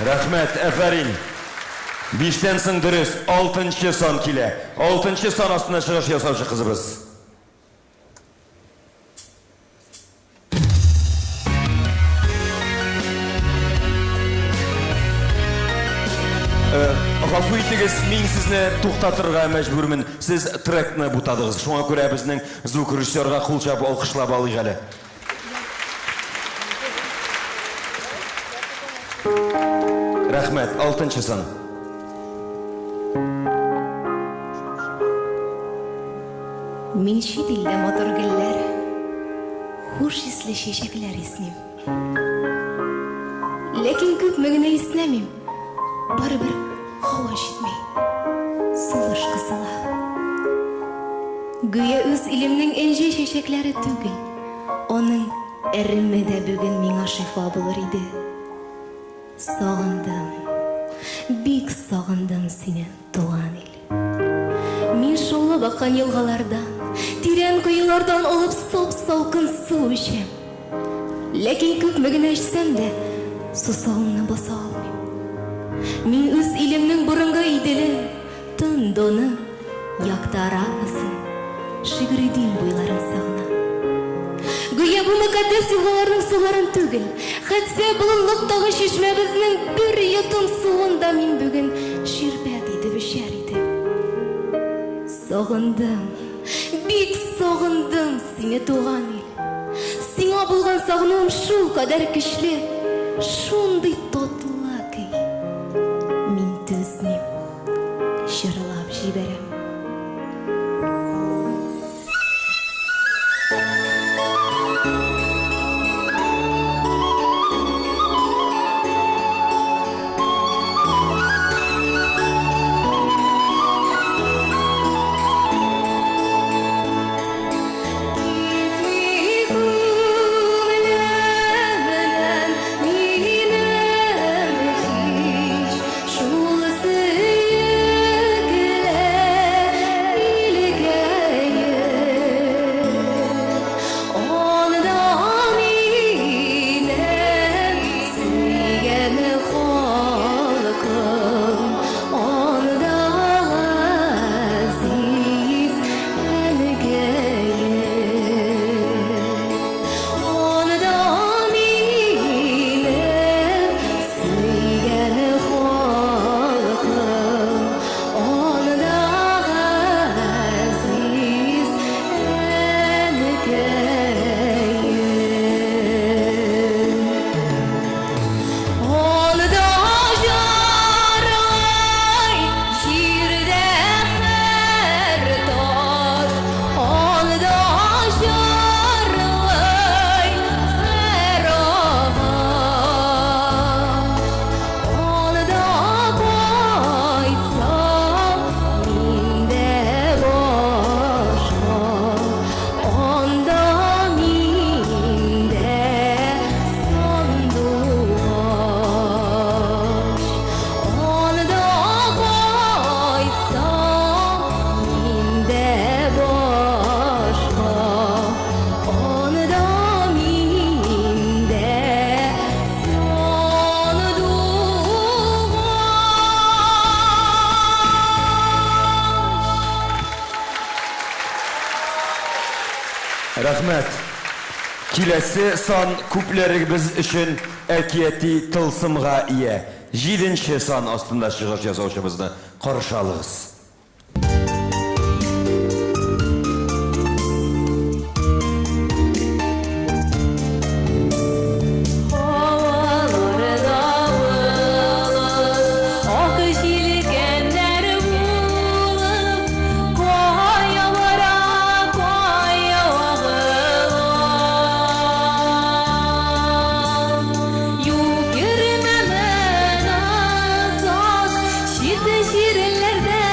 Рәхмәт, әфәрин. 5-тен соң дөрес, 6-нчы сан килә. 6-нчы сан астына чыгыш ясаучы кызыбыз. Гафу итегез, мин сезне туктатырга мәҗбүрмен. Сез трекны бутадыгыз. Шуңа күрә безнең звук режиссерга кул чабып алкышлап алыйк әле. Рәхмәт, 6-нчы сан. Мин чит илдә матур гөлләр, хуш исле чәчәкләр исним. Ләкин күпме генә иснәмим, барыбер һава җитмәй, сулыш кысыла. Гүя үз илемнең энҗе чәчәкләре түгел, аның әрәмәдә бүген миңа шифа булыр иде. Сагындым, бик сагындым сине, туган ил. Мин шулы баккан елгалардан, тирән куелардан алып сап-салкын су эчәм. Ләкин күпме генә эчсәм дә, сусагымны баса алмыйм. Мин үз илемнең борынгы иделен, тындоны, яктарасын, Шигридин буйларын сагынам. Гүя бу мөкаддәс елгаларның суларын түгел, хәтта болынлыктагы чишмәбезнең бер йотым суында мин бүген ширбәт итеп эчәр идем. Сагындым, бик сагындым сине, туган ил. Сиңа булган сагынуым шул кадәр көчле, шундый татлы ки. Мин түзмим, җырлап җибәрәм. Рәхмәт. Киләсе сан күпләрегез өчен әкияти тылсымга ия. 7-нче сан астында чыгыш ясаучыбызны каршы алыгыз. Şirinlerde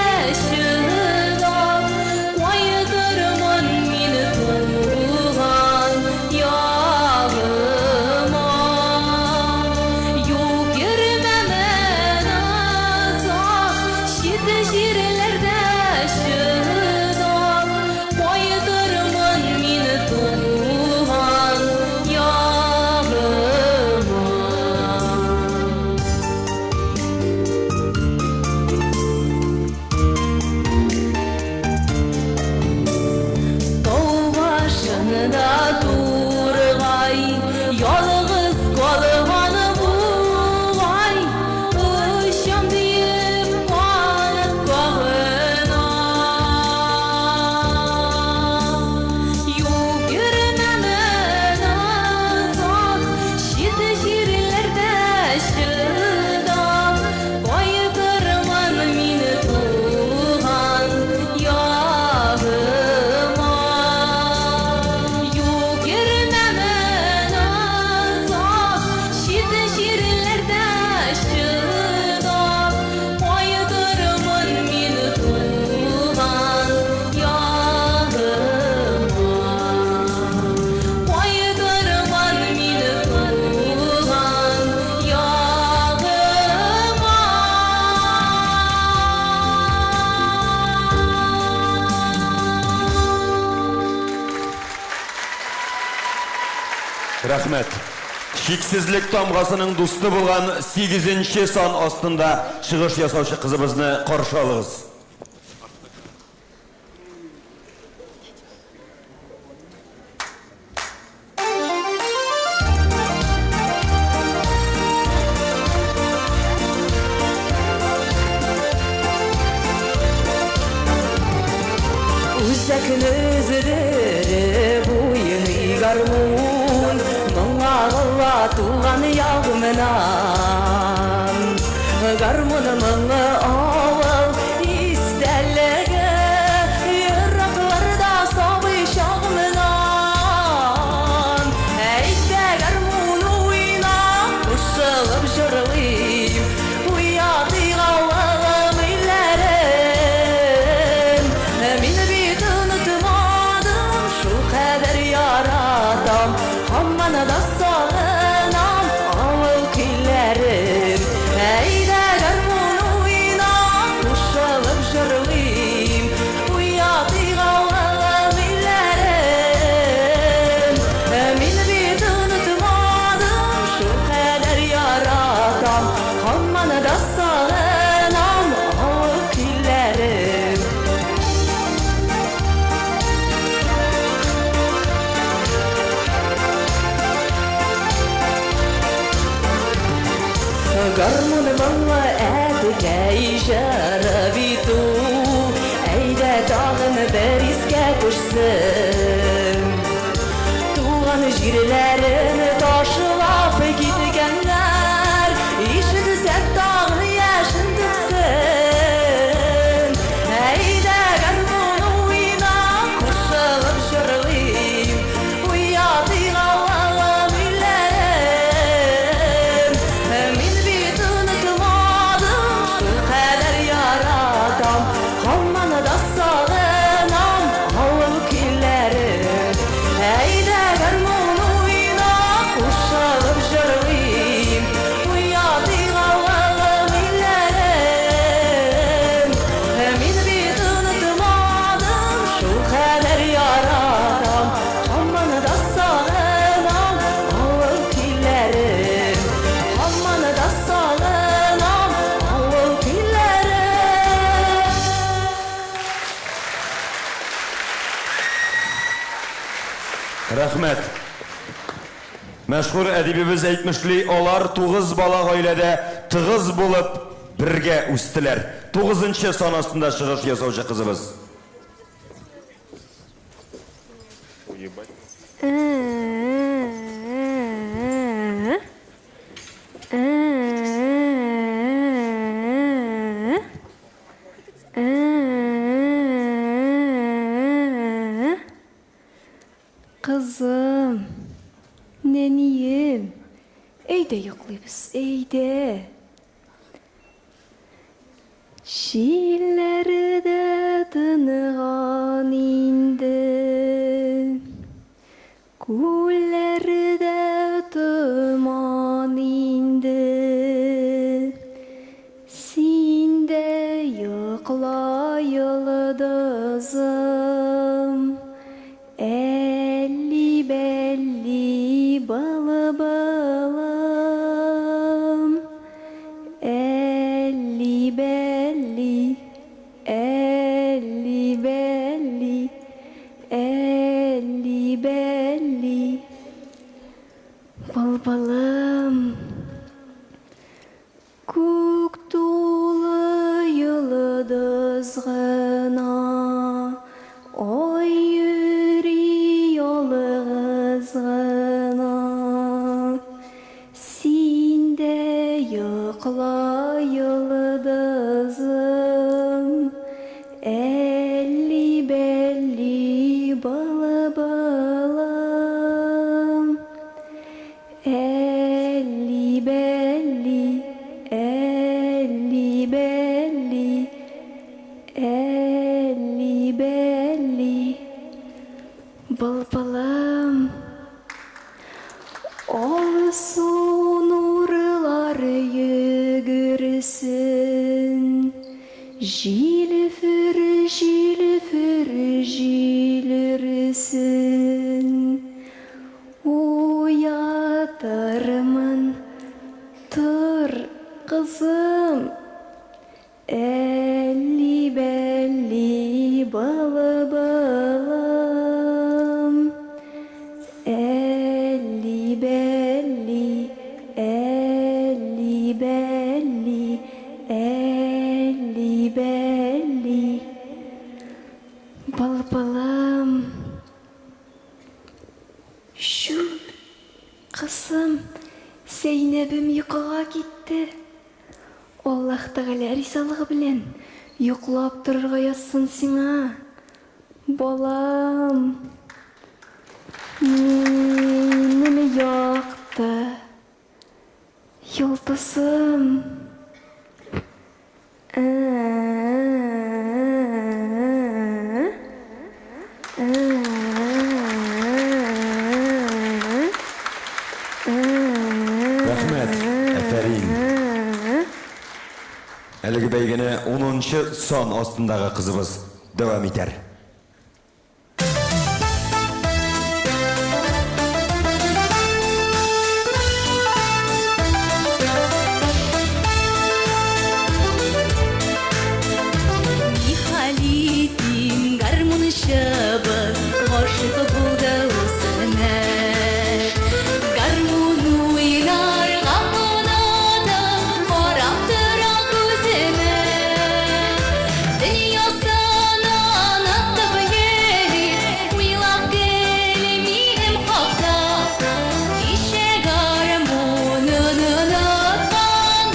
Рәхмәт. Шиксезлек тамғасының дусты болған 8-ші сан астында шығыш ясаушы қызыбызны қаршы алығыз. Үзәкіні үзідері бойыны гармон, мұңағыла туған яғымынан. Гармоны мұңы ауыл истәлігі, ерақларда сабы шағымынан. Әйтті гармон ойна, ұшылып жырлайым, ұяты қалығым үйлерін. Мені бит ұнытмадым, шу қадір ярадам, Хамманы да сағынам, ауыл күйлерім. Әйді гармон ойна, ұшылып жырлайым, ұяты қалығым үйлерін. Мені бит ұнытмадым, шу қадір ярадам, Хамманы да сағынам, ауыл күйлерім. Гармон мұңы әдігәй жары биту, әйді тағын бір іске күшсін. Туған жерлерін ташылап кеткенлер, ишіді сәт тағын яшын түксін. Әйді гармон ойна, қошылып жырлайым, ұяты қалағым үйлерім. Мен бит ұнытмадым, шу қадір ярадам, Хамманы да сағынам, ауыл күйлерім. Әйді гармон ойна, қошылып жырлайым, ұяты қалағым үйлерім. Мен бит ұнытмадым, шу қадір ярадам, Хамманы да сағынам, ауыл күйлерім. Хамманы да сағынам, ауыл күйлерім. Рәхмәт. Мәшһүр әдибебез әйтмешли, алар 9 бала гаиләдә тыгыз булып бергә үстеләр. 9-нчы сан астында шығыш ясаучы қызыбыз. Қызым, нәнием, әйді йоқлайбыз, әйді. Шилләре дә тыныған инде, күлләре дә тыман инде. Син дә йоқла йылдызым, әлли бәлли балым, әлли бәлли, әлли бәлли, әлли бәлли. Балбалым, көк тулы йылдыз ғына, ой юри ялгыз ғына. Син дә йоқла йылдызым, әлли бәлли балым, әлли бәлли, әлли бәлли, әлли бәлли. Балбалым, алсу нурлары йөгерсен, җилфер, җилфер, җилерсен. Уя Балыр кызым, әлли бәлли балым, әлли бәлли, әлли бәлли, әлли бәлли. Балбалым, шу, кызым, Зәйнәбем йокыга китте. Аллаһ Тәгалә ризалыгы белән йоклап торырга язсын сиңа. Балам, минем якты йолдызым. Рәхмәт, әфәрин. Әлеге бәйгене 10-нчы сан астындагы кызыбыз дәвам итәр. Михалитин гармончыбыз, гашыгы булды үзенә. Гармон уйнар гамонада, карап тора күземә. Дөньясына ныктып йөри, уйлап килмим хакта. Ишә гармонын оныткан,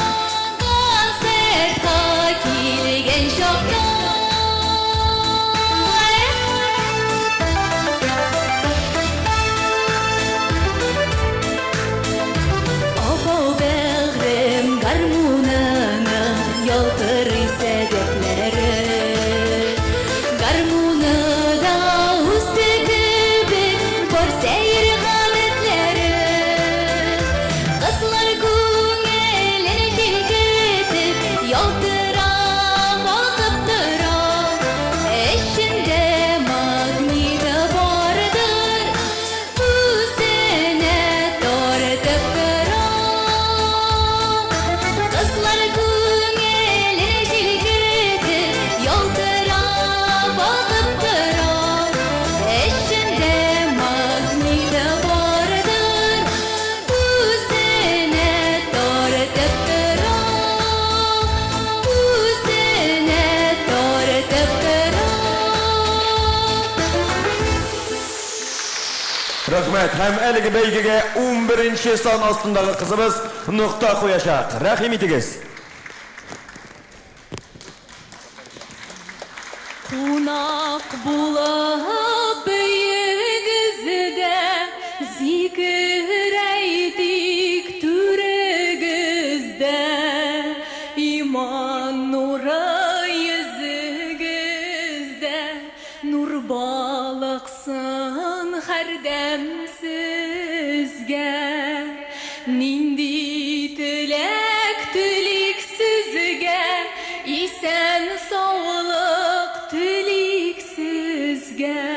концертка килгән чакта. Апау бәгърем гармонының ялтырый сәдәкләре. Гармонада үзе кебек бар сәер гадәтләре. Кызлар күңелен җилкетеп, ялтыра, балкып тора. Эчендә магниты бардыр, үзенә тартып тора. Кызлар күңелен җилкетеп, ялтыра, балкып тора. Эчендә магниты бардыр, үзенә тартып тора. Үзенә тартып тора. Рәхмәт, һәм әлеге бәйгегә 11-нче сан астындагы кызыбыз нокта куячак. Рәхим итегез. Кунак булып бөегездә, зикер әйтик түрегездә. Иман нуры йөзегездә, нур балыксын һәрдәм сезгә. Нинди теләк телик сезгә, исән саулык телик сезгә.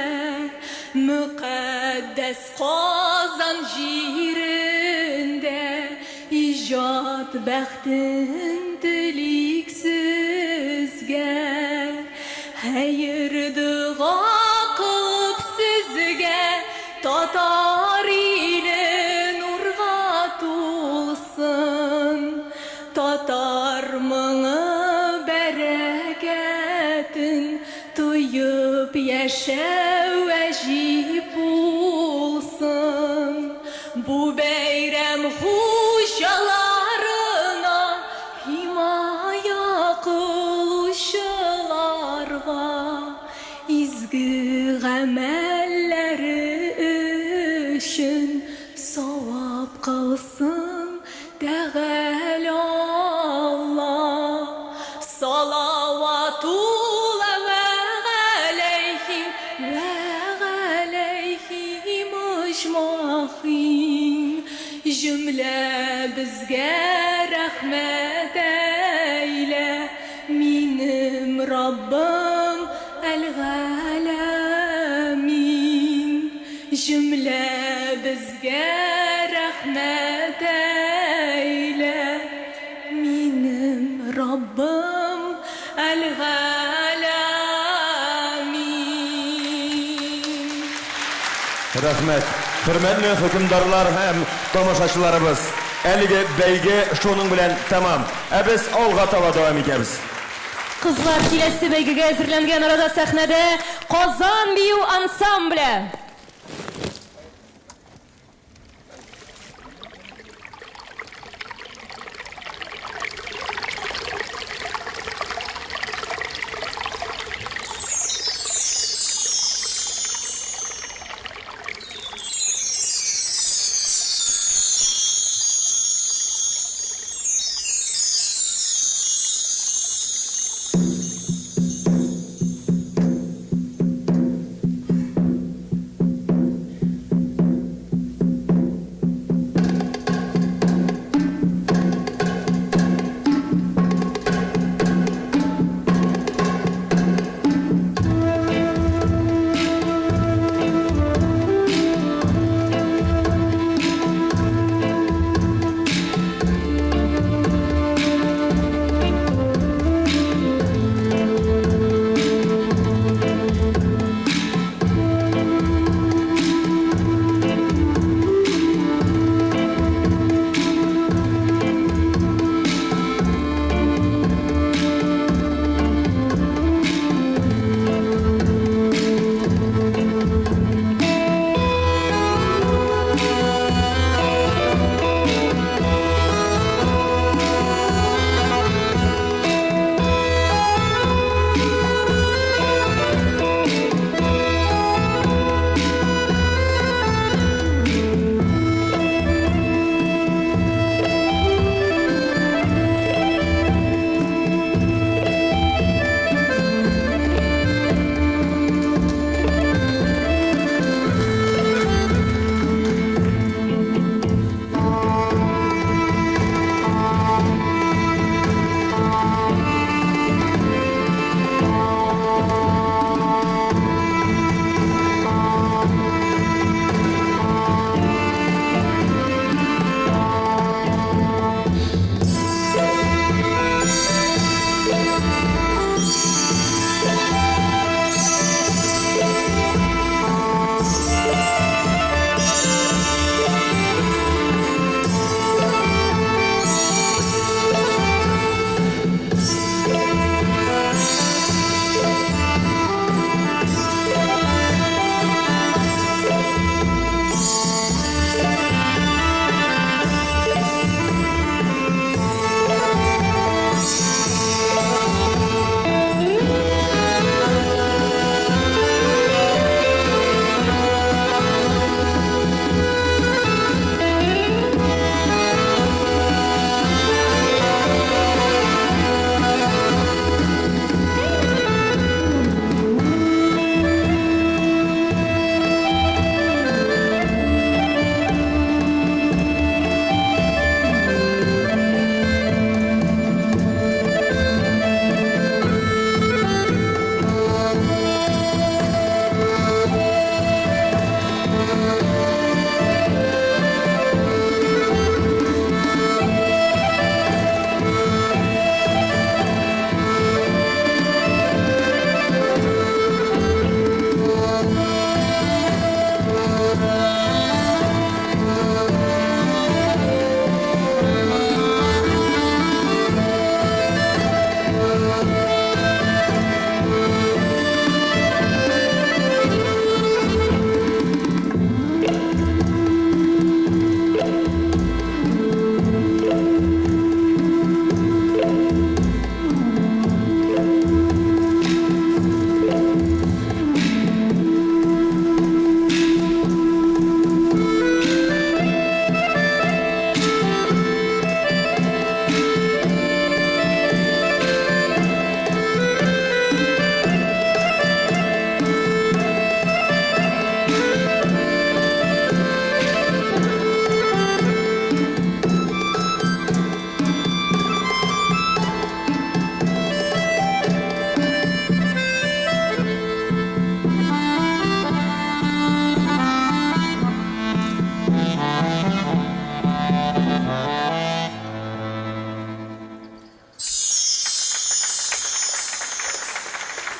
Мөкаддәс Казан җирендә иҗат бәхтен телик сезгә. Хәер дуга кылып сезгә, татар иле нурга тулсын. Татар моңы бәрәкәтен тоеп яшәү әҗип булсын. Бу бәйрәм хушаларына, химая кылучыларга, изге гамәлләре өчен савап кылсын Тәгалә Аллаһ. Салаватулла ва галәйһим аҗмаһин. Җөмлә безгә рәхмәт әйлә, минем Раббым әл-галәмин. Җөмлә безгә рәхмәт әйлә, Рәхмәт. Хөрмәтле хөкемдарлар һәм тамашачыларыбыз. Әлеге бәйге шуның белән тәмам. Ә без алга таба дәвам итәбез. Кызлар киләсе бәйгегә әзерләнгән арада сәхнәдә Казан бию ансамбле.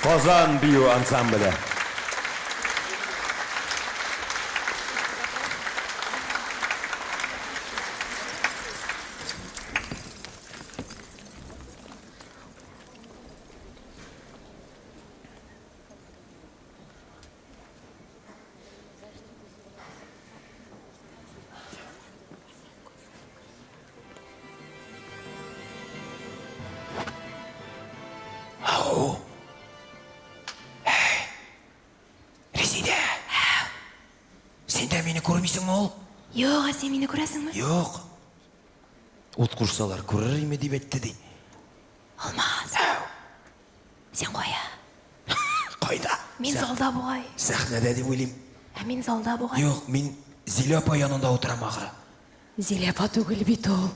Казан бию ансамбле. мине күрмисең ул? Юк, сен мине күрәсеңме? Юк. Ут курсалар күрер име дип әйтте ди. Алмаз. Сен кая? Кайда? Мин залда бугай. Сәхнәдә дип уйлыйм. Мин залда бугай. Юк, мин Зилә апа янында утырам ахыры. Зиләпа түгел бит ул.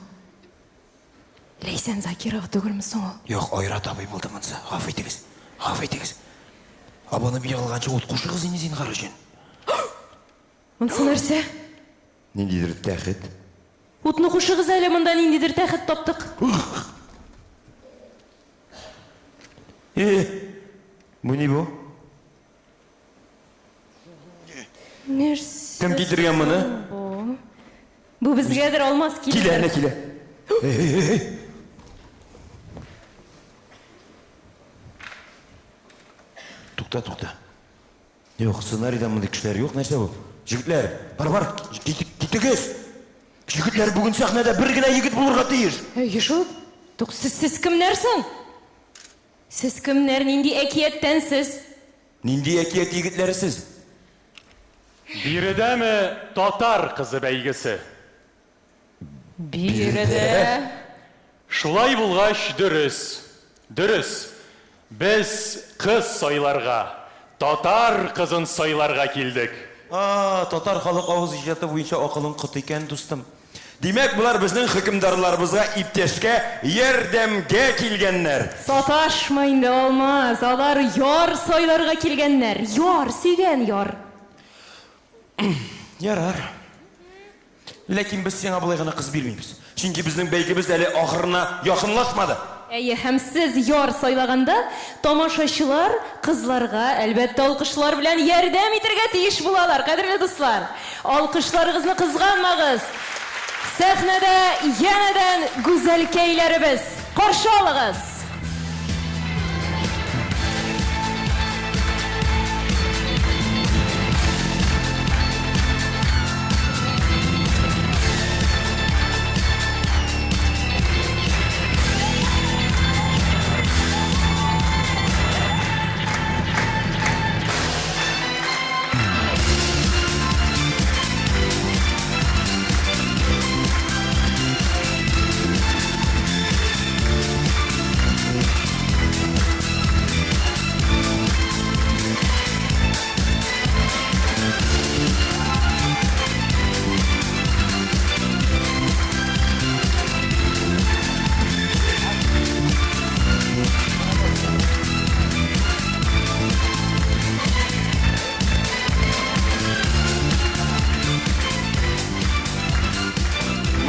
Ләйсән Закирова түгелме соң ул? Юк, Айрат абый булды монсы. Гафу итегез. Гафу итегез. Абаны бир алганчы ут кушыгыз инде зинһар өчен. Монсы нәрсә? Ниндидер тәхет. Утны кушыгыз әле, монда ниндидер тәхет таптык. Бу ни бу? Нәрсә? Кем китергән моны? Бу безгәдер алмаз Килә, килә. әнә килә. Тукта. Юк, сценарийда мондый кешеләр юк, нәрсә бу? Җегетләр, бар, китегез. Җегетләр бүген сәхнәдә бер генә егет булырга тиеш. Юшуп, сез кемнәрсең? Сез кемнәр, нинди әкияттән сез? Нинди әкият егетләре сез? Биредәме татар кызы бәйгесе? Биредә. Шулай булгач дөрес. Без кыз сайларга, татар кызын сайларга килдек. Татар халык авыз иҗаты буенча акылың кыт икән, дустым. Димәк, булар безнең хөкемдарларыбызга иптәшкә, ярдәмгә килгәннәр. Саташма инде алмаз, алар яр сайларга килгәннәр. Яр, сөйгән яр. Ярар. Ләкин без сиңа булай гына кыз бирмибез. Чөнки безнең бәйгебез әле ахырына якынлашмады. Һәм сез яр сайлаганда, тамашачылар кызларга әлбәттә алкышлар белән ярдәм итәргә тиеш булалар, кадерле дуслар. Алкышларыгызны кызганмагыз. Сәхнәдә янәдән гүзәлкәйләребез. Каршы алыгыз.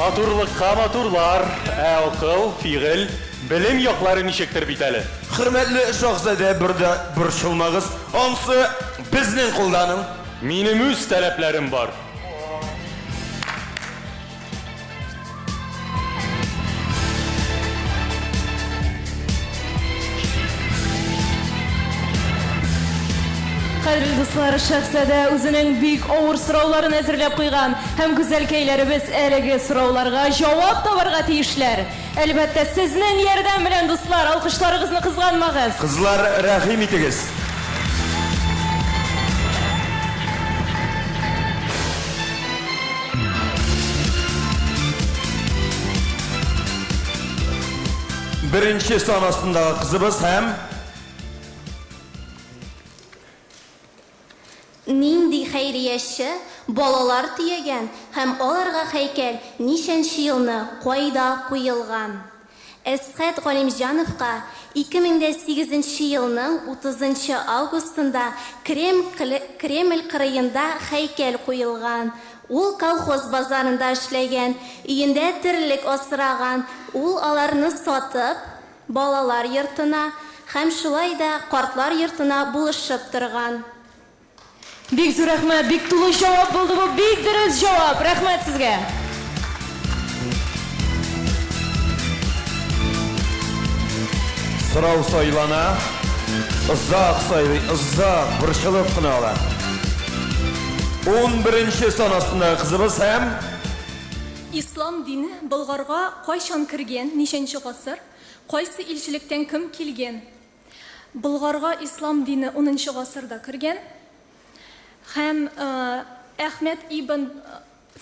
Матурлыкка матурлар, акыл, фигыль, белем яклары ничектер бит әле. Хөрмәтле шаһзадә, бердә борчылмагыз. Ансы безнең кулданың. Минем үз таләпләрем бар. Кадерле дуслар, шәхсәдә үзенең бик авыр сорауларын әзерләп куйган һәм гүзәлкәйләребез әлеге сорауларга җавап табарга тиешләр. Әлбәттә, сезнең ярдәм белән дуслар, алкышларыгызны кызганмагыз. Кызлар, рәхим итегез. Беренче сан астындагы кызыбыз һәм Нинди хәйрияшче балалар төягән һәм аларга һәйкәл ничәнче елны кайда куелган? Әсхәт Галимҗановка 2008 елның 30 августында Кремль кырыенда һәйкәл куелган. Ул колхоз базарында эшләгән, өендә терлек асраган. Ул аларны сатып, балалар йортына һәм шулай да картлар йортына булышып торган. Бик зур рәхмәт, бик тулы җавап булды бу, бик дөрес җавап. Рәхмәт сезгә. Сорау сайлана, озак сайлый, озак борчылып кына ала. 11 сан астындагы кызыбыз һәм Ислам дине Болгарга кайчан кергән, ничәнче гасыр? Кайсы илчелектән кем килгән? Болгарга ислам дине 10 гасырда кергән. Һәм Әхмәт ибн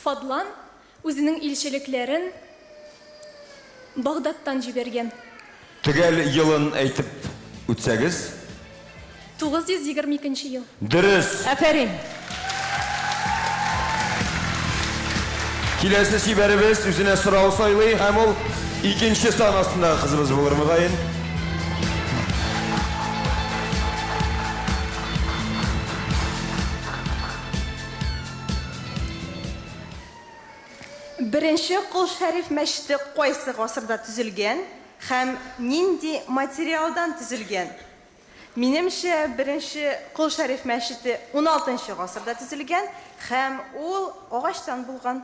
Фадлан үзенең илчелекләрен Багдадтан җибәргән. Төгәл елын әйтеп үтсәгез. 922 ел. Дөрес. Афәрин. Киләсе шибәребез үзенә сорау сайлый һәм ул икенче сан астындагы кызыбыз булыр мөгаен. Беренче Кол Шәриф мәчете кайсы гасырда төзелгән һәм нинди материалдан төзелгән? Минемчә, беренче Кол Шәриф мәчете 16-нчы гасырда төзелгән һәм ул агачтан булган.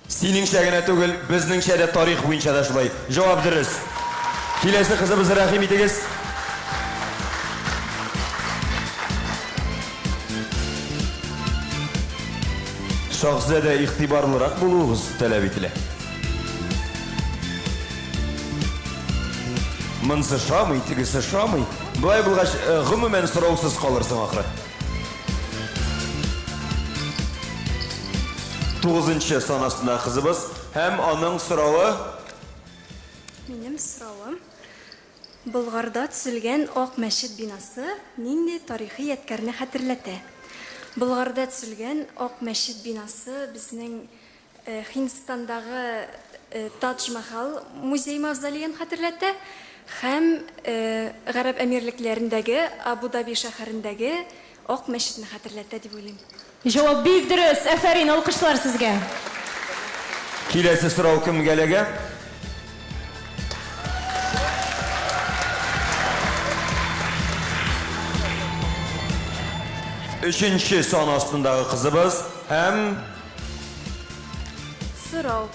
Синеңчә генә түгел, безнеңчә дә тарих буенча да шулай. Җавап дөрес. Киләсе кызыбыз рәхим итегез. Шахзадә игътибарлырак булуыгыз таләп ителә. Монсы шамый, тигесе шамый. Булай булгач, гомумән сораусыз калырсың ахры. 9-нчы сан астындагы кызыбыз һәм аның соравы. Минем соравым: Болгарда төзелгән Ак мәчет бинасы нинди тарихи ядкарны хәтерләтә? Болгарда төзелгән Ак мәчет бинасы безнең Һиндстандагы Тадж-Махал музей-мавзолеен хәтерләтә һәм Гарәп әмирлекләрендәге Абу-Даби шәһәрендәге Ак мәчетне хәтерләтә дип уйлыйм. Җавап бик дөрес. Афәрин, алкышлар сезгә. Киләсе сорау кемгә ләгә? Өченче сан астындагы кызыбыз һәм Сорау: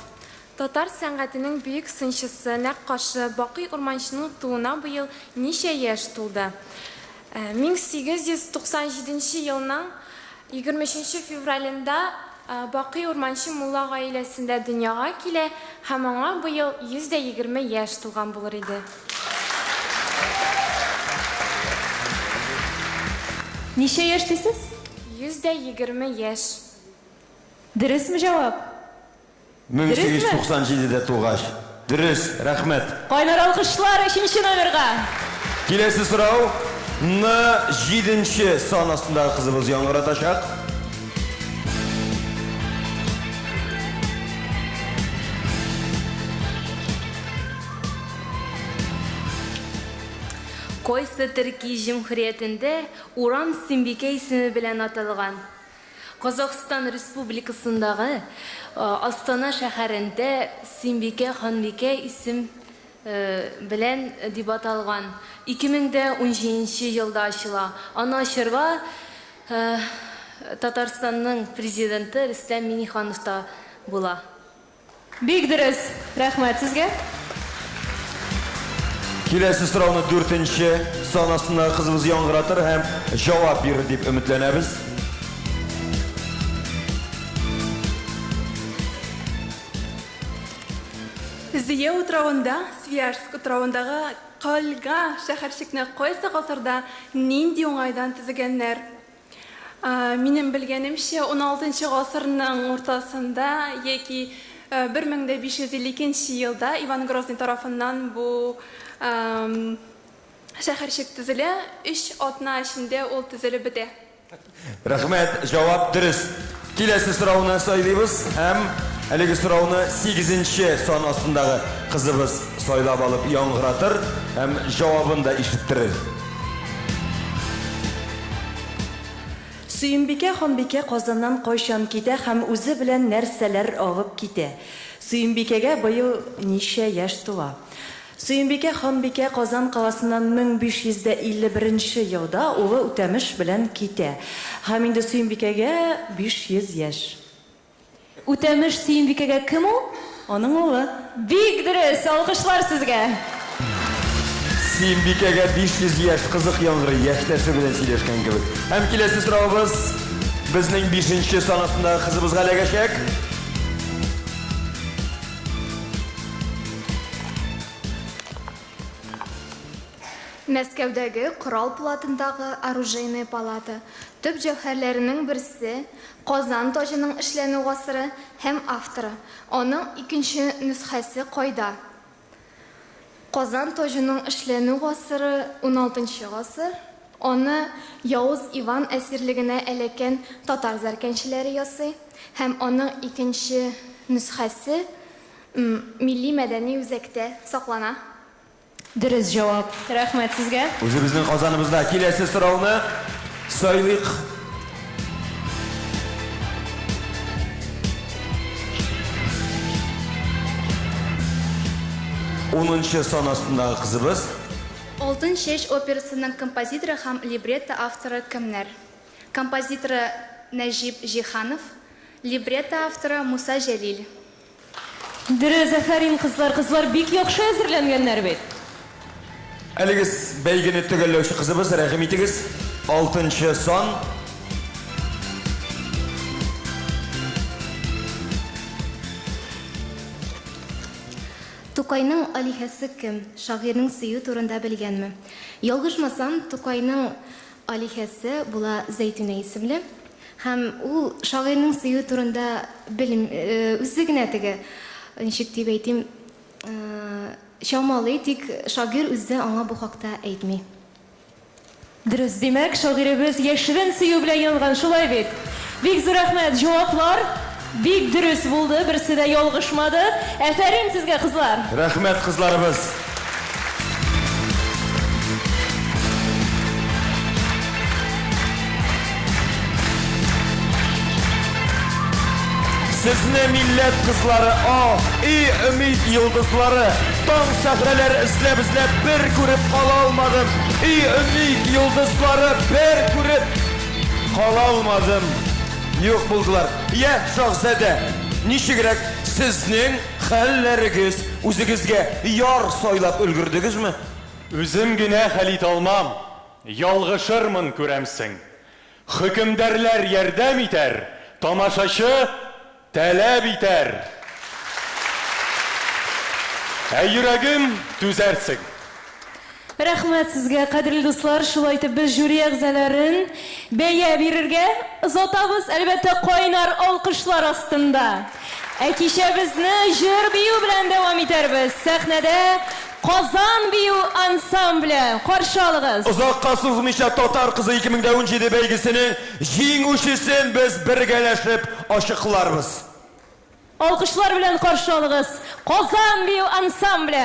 Татар сәнгатенең бөек сынчысы Нәккашы Бакый Урманчының туына быел ничә яшь тулды? 1897 елның 23 февралендә Бакый Урманчы мулла гаиләсендә дөньяга килә һәм аңа быел 120 яшь тулган булыр иде. Ничә яшь дисез? 120 яшь. Дөресме җавап? 1897-дә тугач. Дөрес, рәхмәт. Кайнар алкышлар 3-нче номерга. Киләсе сорау 7-нче сан астындагы кызыбыз яңгыратачак. Койсы Төрки Җөмһүриятендә Урам Сөмбикә исеме белән аталган. Казакстан Республикасындагы Астана шәһәрендә Сөмбикә Ханбикә исем белән дип аталган. 2017 елда ачыла. Аны ачырга Татарстанның президенты Рөстәм Миңнеханов та була. Бик дөрес. Рәхмәт сезгә. Киләсе сорауны 4-нче сан астындагы кызыбыз яңгыратыр һәм җавап бирер дип өметләнәбез. Зия утравында, Свияжск утравындагы Калга шәһәрчекне кайсы гасырда нинди уңайдан төзегәннәр? Минем белгәнемчә 16-нчы гасырның уртасында яки 1552 елда Иван Грозный тарафыннан бу шәһәрчек төзелә, 3 атна эчендә ул төзелеп бетә. Рәхмәт, җавап дөрес. Киләсе сорауны сайлыйбыз һәм әлеге сорауны 8-нче сан астындагы кызыбыз сайлап алып яңгыратыр һәм җавабын да ишеттерер. Сөембикә Ханбикә Казаннан кайчан китә һәм үзе белән нәрсәләр алып китә? Сөембикәгә быел ничә яшь тула? Сөембикә Ханбикә Казан каласыннан 1551 елда улы Үтәмеш белән китә. Һәм инде Сөембикәгә 500 яшь. Үтәмеш Сөембикәгә кем ул? Аның улы. Бик дөрес. Алкышлар сезгә. Сөембикәгә 500 яшь кызык яңгыры яшьтәше белән сөйләшкән кебек. Һәм киләсе соравыбыз безнең 5-нче сан астындагы кызыбызга ләгәчәк. Мәскәүдәге Корал платындагы оружейная палата төп җәүһәрләренең берсе Казан таҗының эшләнү гасыры һәм авторы. Аның икенче нөсхәсе кайда? Казан таҗының эшләнү гасыры 16 гасыр. Аны Явыз Иван әсирлегенә эләккән татар зәркәнчеләре ясый һәм аның икенче нөсхәсе милли мәдәни үзәктә саклана. Дөрес җавап. Рәхмәт сезгә. Үзебезнең Казаныбызда киләсе сорауны сайлыйк. Унынчы сан астындагы кызыбыз. Алтын чәч операсының композиторы һәм либретто авторы кемнәр? Композиторы Нәҗип Җиһанов, либретто авторы Муса Җәлил. Дөрес, афәрин кызлар. Кызлар бик яхшы әзерләнгәннәр бит. Әлегез бәйгене төгәлләүче кызыбыз, рәхим итегез. 6-нчы сан. Тукайның алиһәсе кем? Шагыйрьнең сөю турында белгәнме? Ялгышмасам, Тукайның алиһәсе була Зәйтүнә исемле. Һәм ул шагыйрьнең сөю турында үзе генә теге, ничек дип әйтим, чамалый, тик шагыйрь үзе аңа бу хакта әйтми. Дөрес, димәк, шагыйребез яшерен сөю белән язган, шулай бит. Бик зур рәхмәт, җаваплар бик дөрес булды, берсе дә ялгышмады. Афәрин сезгә, кызлар. Рәхмәт кызларыбыз. Сезне милләт кызлары, и өмид йолдызлары, таң сәхрәләр эзләп бер күреп кала алмадым. И өмид йолдызлары, бер күреп кала алмадым. Юк булдылар. Я, шаһзадә, ничегрәк сезнең хәлләрегез үзегезгә яр сайлап өлгердегезме? Үзем генә хәл ит алмам. Ялгышырмын күрәмсең. Хөкемдарлар ярдәм итәр, тамашачы таләп итәр. Йөрәгем түзәрсең. Рәхмәт сезгә, кадерле дуслар, шулай итеп без жюри әгъзаларын бәя бирергә озатабыз, әлбәттә кайнар алкышлар астында. Кичә безне җыр бию белән дәвам итәрбез. Сәхнәдә Казан бию ансамбле. Каршы алыгыз. Озакка сузмыйча Татар кызы 2017 бәйгесенең җиңүчесен без бергәләшеп ачыкларбыз. Алкышлар белән каршы алыгыз. Казан бию ансамбле.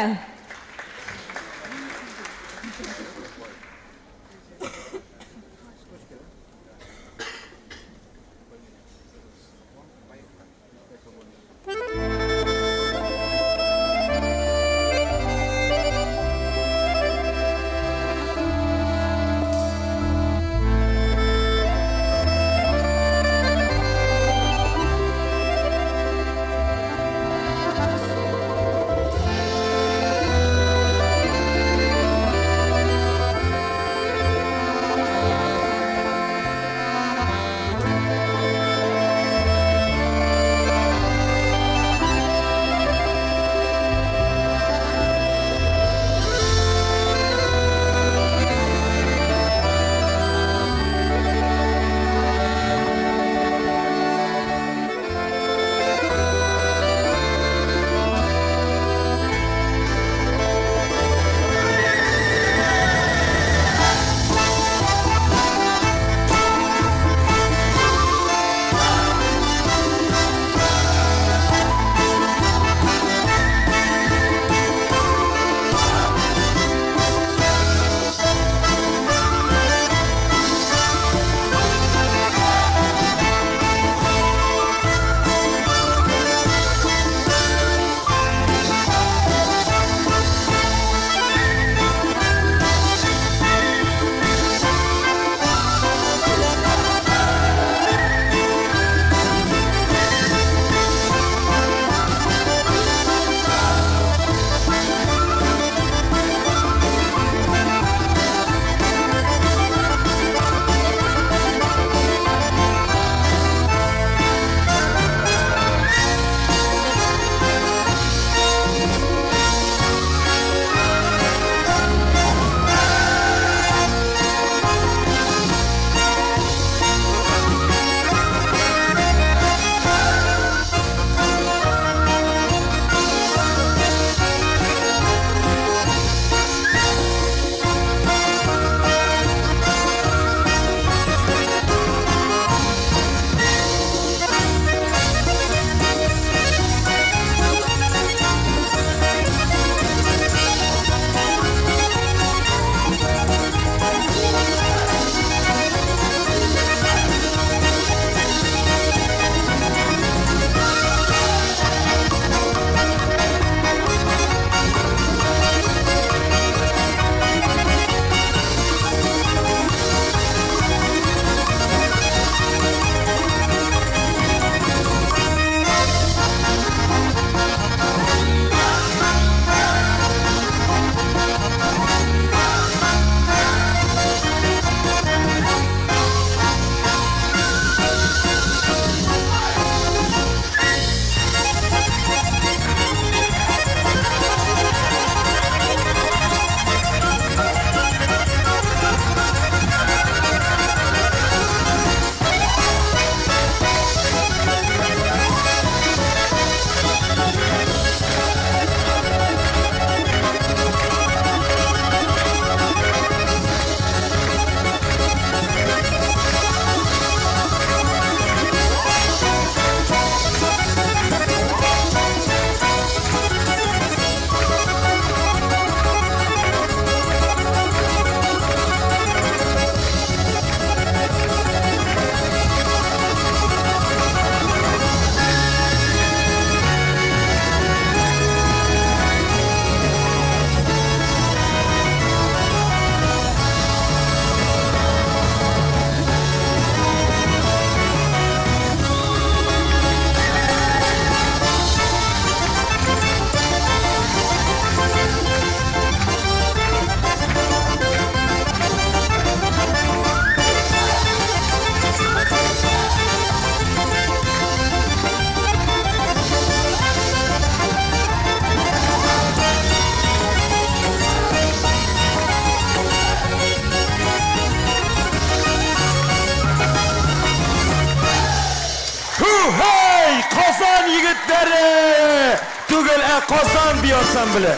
түгел, Qozon bi ansambli.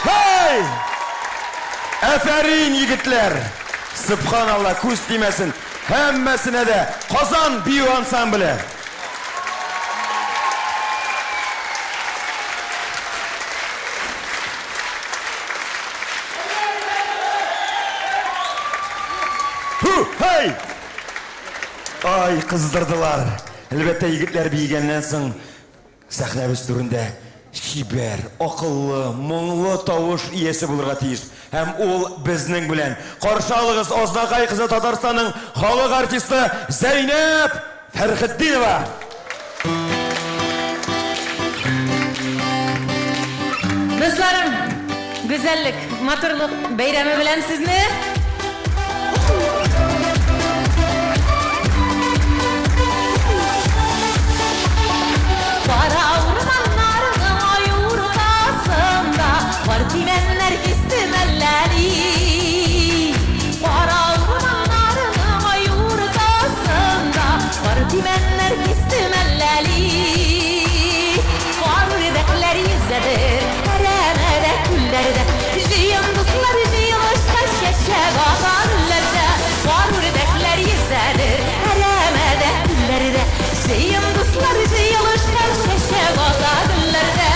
Hey! Aferin yigitler. Subhanallah, ko'z timasin. Hammasine de Qozon bi ansambli. Hey! Ay, kızdırdılar. Elbette yigitler biygenden soң sahne üstünde şiber, akıllı, мұңлы тавыш iyesi bulurga тиеш. Hem ol bizning bilen. Qarşı alığız Oznaqay kızı Tatarstan'ın xalq artisti Zeynep Ferhiddinova. Dostlarım, güzellik, matırlık beyremi bilen sizni Partimenler istimelleri Para ormanlarının ayurtasında Partimenler istimelleri Varlıklar yüzedir Heremede küllerde Yıldızlar yılışta şeşe bakarlarda Varlıklar yüzedir Heremede küllerde Yıldızlar yılışta şeşe bakarlarda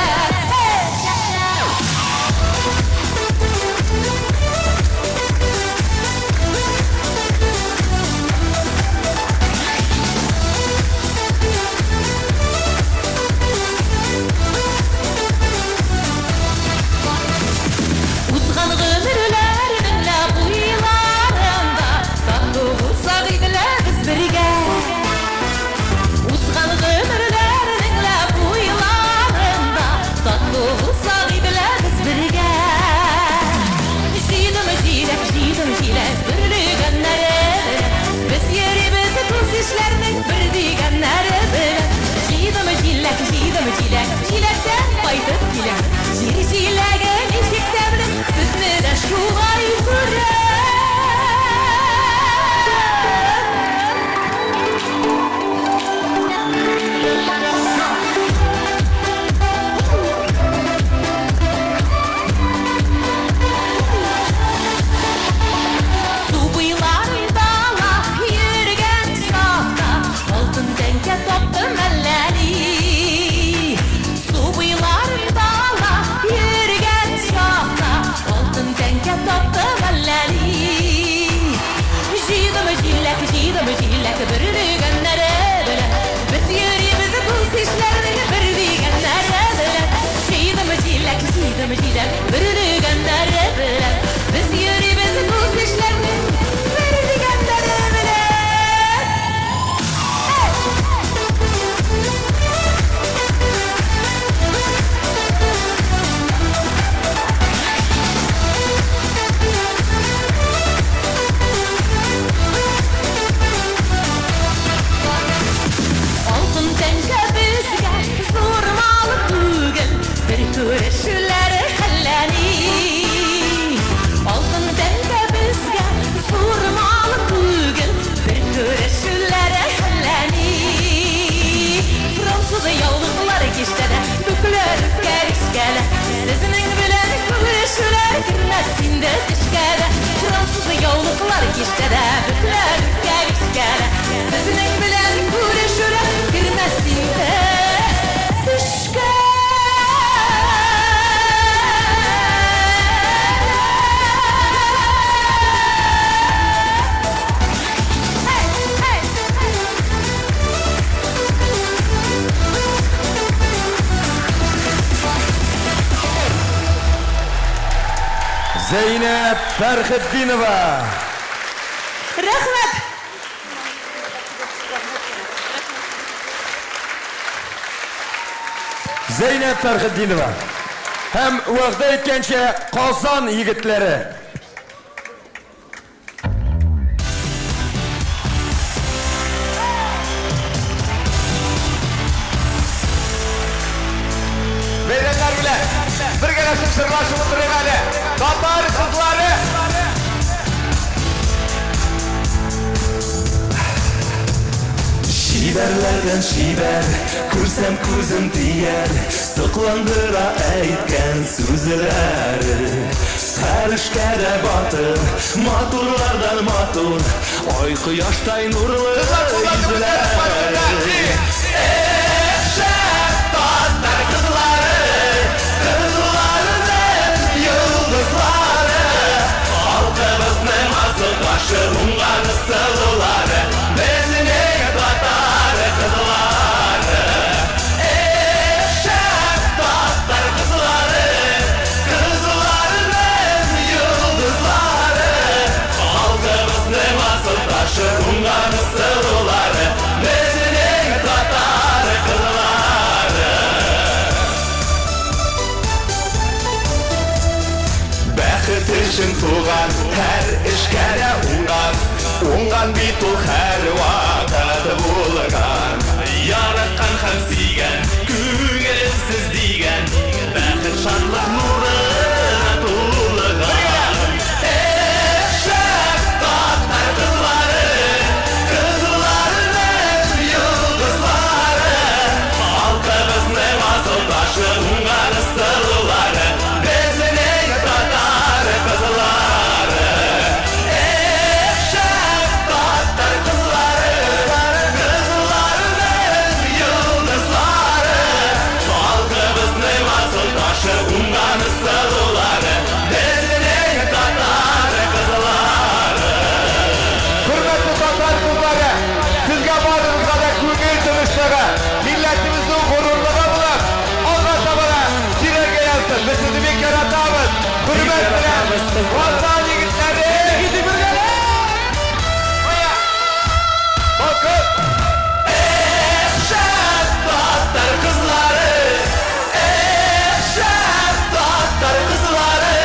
Zeynep Ferhiddinova. Rahmet. Zeynep Ferhiddinova. Hem vaqti etkençe Qozon yigitleri. Verenler bile bir gelişim sırlaşımı durumeli. Tatar kızları. Şiberlerden şiber, kursam kuzum diyer, sıklandıra aytgan sözleri. Her işkere batır, maturlardan matur, ay quyoshday nurlu yüzler. Eşek tatar kızları, kızlarının yıldızları, halkımızın asıl başı ungan sıvıları, bezine tatar kızları. Eşek tatar kızları, kızlarının yıldızları, halkımızın asıl başı ungan sıvıları, bezine tatar kızları. Бәхет үшін туған әр ішкәрі оңған бит ол әр уақыт болған. Яратқан һәм сүйген, көңілсіз деген, бәхет шатлық нұрына толған. Eşek tatar kızları, kızlarının yıldızları, halkımızın asıl taşı ungan sıvıları, bezinin tatar kızları. Eşek tatar kızları, kızlarının yıldızları, halkımızın asıl taşı ungan sıvıları, bezinin tatar kızları. Hürmetli Tatar kızları, sizge barınızda da kürgün tınışları, milletimizin gururluğuna bulun. Olmazsa bana sirerge yazsın, biz sizi bir kere atamız. Hürmetli Qozon yigitleri. Gidi bir gele. Bakın. Eşek tatar kızları, eşek tatar kızları,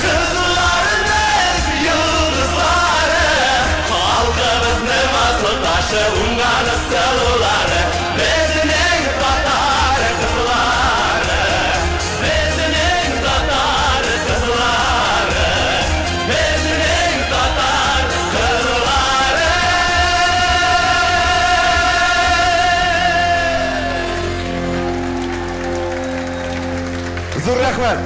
kızlarının yıldızları, halkımızın asıl taşı ungan sıvıları, bezinin tatar kızları, bezinin tatar kızları, bezinin tatar kızları. Zor rahmet.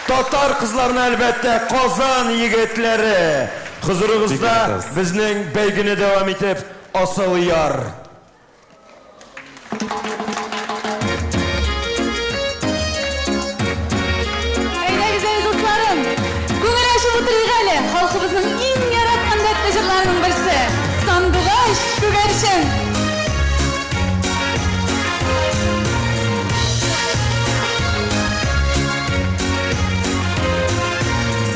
Tatar kızlarına elbette Qozon yigitleri. Huzurunuzda bizning beygini devam etip asıl yar. Ey güzel dostlarım, ko'ngil o'tirg'ali xalqimizning eng yaratgan dardlashirlarining birisi Sandugash Kugarshin.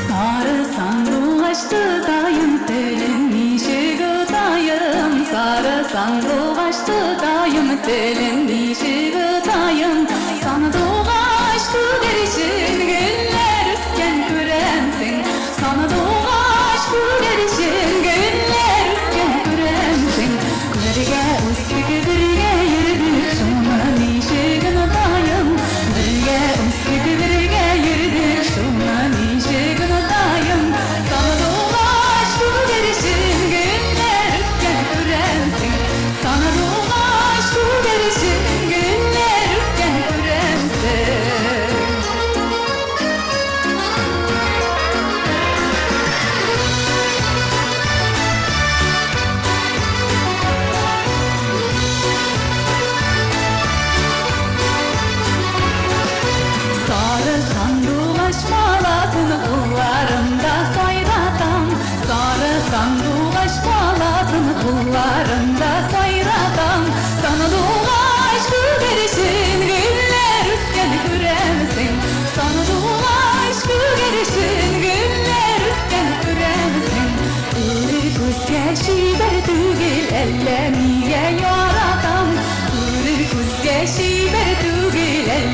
Sarı sandugaştı dayım telin nişigi dayım, sarı sandugaştı dayım telin nişigi dayım, sandugaş kugarişin güller üsken kürensin, sandugaş kugarişin güller üsken kürensin, gülerge üstüge birge yürüdük şunun nişigini dayım, birge üstüge birge yürüdük şunun nişigini dayım, sandugaş kugarişin güller üsken kürensin, sandugaş kugarişin güller üsken kürensin. Sarı sandugaş malasını kullarımda sayratam, sarı sandugaş malasını kullarımda sayratam, sandugaş kugarişin güller üsken küremsin, sandugaş kugarişin güller üsken küremsin, iri kuzge şiber tügil ellemiye yaratam, iri kuzge şiber tügil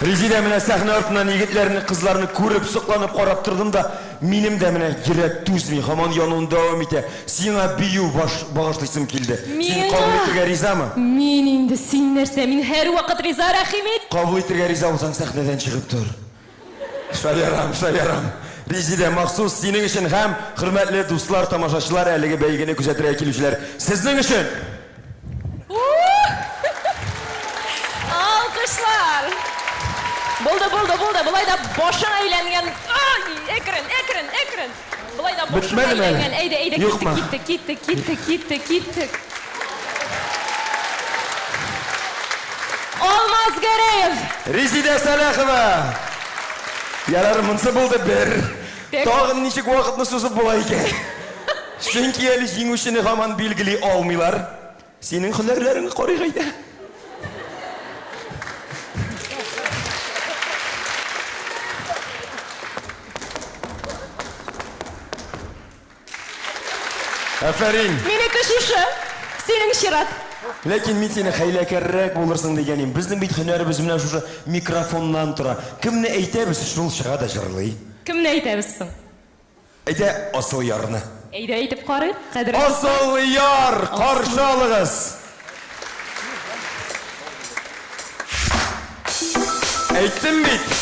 Резиде менә сәхнә артынан егетләрне, кызларны күреп, сокланып карап тордым да, минем дә менә йөрәк түзми, һаман януын дәвам итә. Сиңа бию багышлыйсым килде. Син кабул итәргә ризамы? Мин инде син нәрсә? Мин һәр вакыт риза, Рәхимит. Кабул итәргә риза булсаң, сәхнәдән чыгып тор. Шаярам. Резиде махсус синең өчен һәм хөрмәтле дуслар, тамашачылар, әлеге бәйгене күзәтергә килүчеләр, сезнең өчен. Алкышлар. Булды. Булай да башың әйләнгән. Әкрен. Булай да башың әйләнгән. Әйдә, киттек. Алмаз Гәрәев. Резиде Сәләхова. Ярар, монсы булды бер. Тагын ничек вакытны сузып була икән. Чөнки әле җиңүчене һаман билгели алмыйлар. Синең һөнәрләреңне карыйк әйдә. Афәрин. Минеке шушы. Синең чират. Ләкин мин сине хәйләкәррәк булырсың дигәнем. Безнең бит һөнәребез менә шушы микрофоннан тора. Кемне әйтәбез, шул чыга да җырлый. Кемне әйтәбез соң? Әйдә, асыл ярны. Әйдә әйтеп карыйк. Асыл яр, каршы алыгыз. Әйттем бит.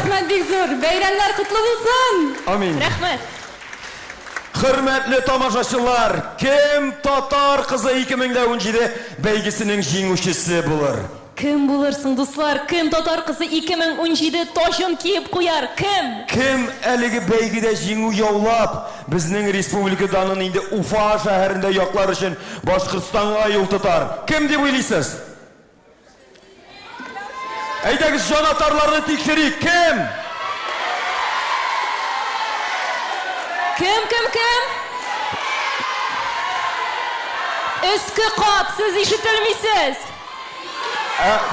Рәхмәт бик зур. Бәйрәмнәр котлы булсын. Амин. Рәхмәт. Hürmetli tamaşaçılar, kim Tatar kızı 2017 бәйгесенең җиңүчесе булыр? Кем булырсың, дуслар? Кем татар кызы 2017 ташын киеп куяр? Кем? Кем әлеге бәйгедә җиңү яулап, безнең республикадан инде Уфа шәһәрендә яклар өчен Башкортстанга юл тотар? Кем дип уйлыйсыз? Әйдәгез җанатарларны тикшерик. Кем? Кем? Өске кат, сез ишетелмисез.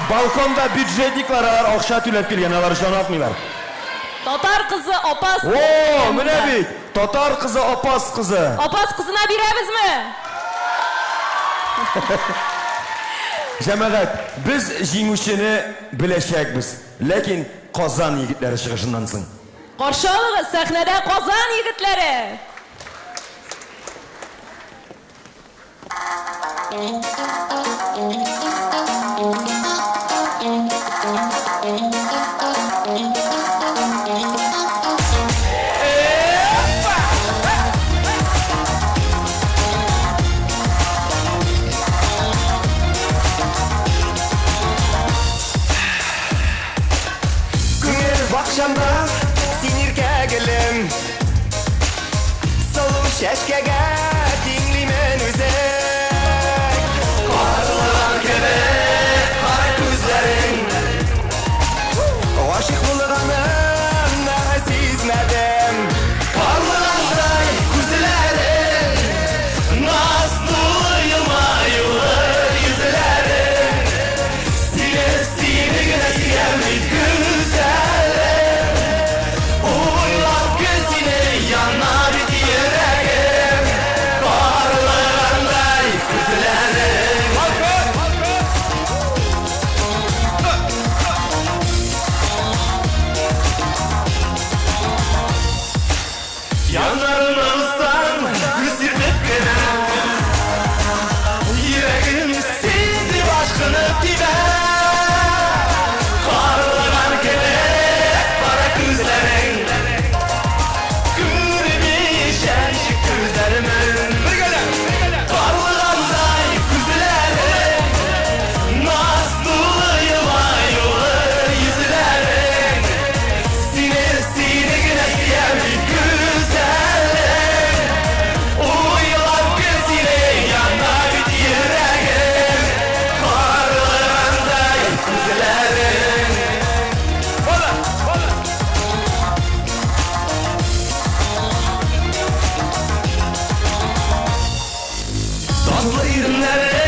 Балконда бюджетниклар акча түләп килгән, алар җанатмыйлар. Татар кызы, апас. О, менә бит. Татар кызы, апас кызы. Апас кызына бирәбезме? Җәмәгать, без җиңүчене беләчәкбез, ләкин Казан егетләре чыгышыннан соң. Каршы алыгыз, сәхнәдә Казан егетләре. Күңел бакчамда син иркәгелем, солу чәчкәгә тиңлимен үзек. Карлыган кебек кара күзләрең, гашык булганым да сизмәдем. Карлыгандай күзләрең, назлы елмаюлы йөзләрең, сине генә сөям бит güzelim. Uylab gözüne yanar bit yüreğim, parlağanday gözlerim. Yanlarımızdan üzülüp gene, yüreğim sindi başkını dibe. Parlağan kebek kara gözlerin, gülmüşen şık gözlerimin. Parlağanday gözlerin, nazlı yılayılı yüzlerin, sine güneşleyen bir güzelim. Uyulan gözüne yanar bir yüreğim, parlağanday gözlerin. Tatlı irmleri,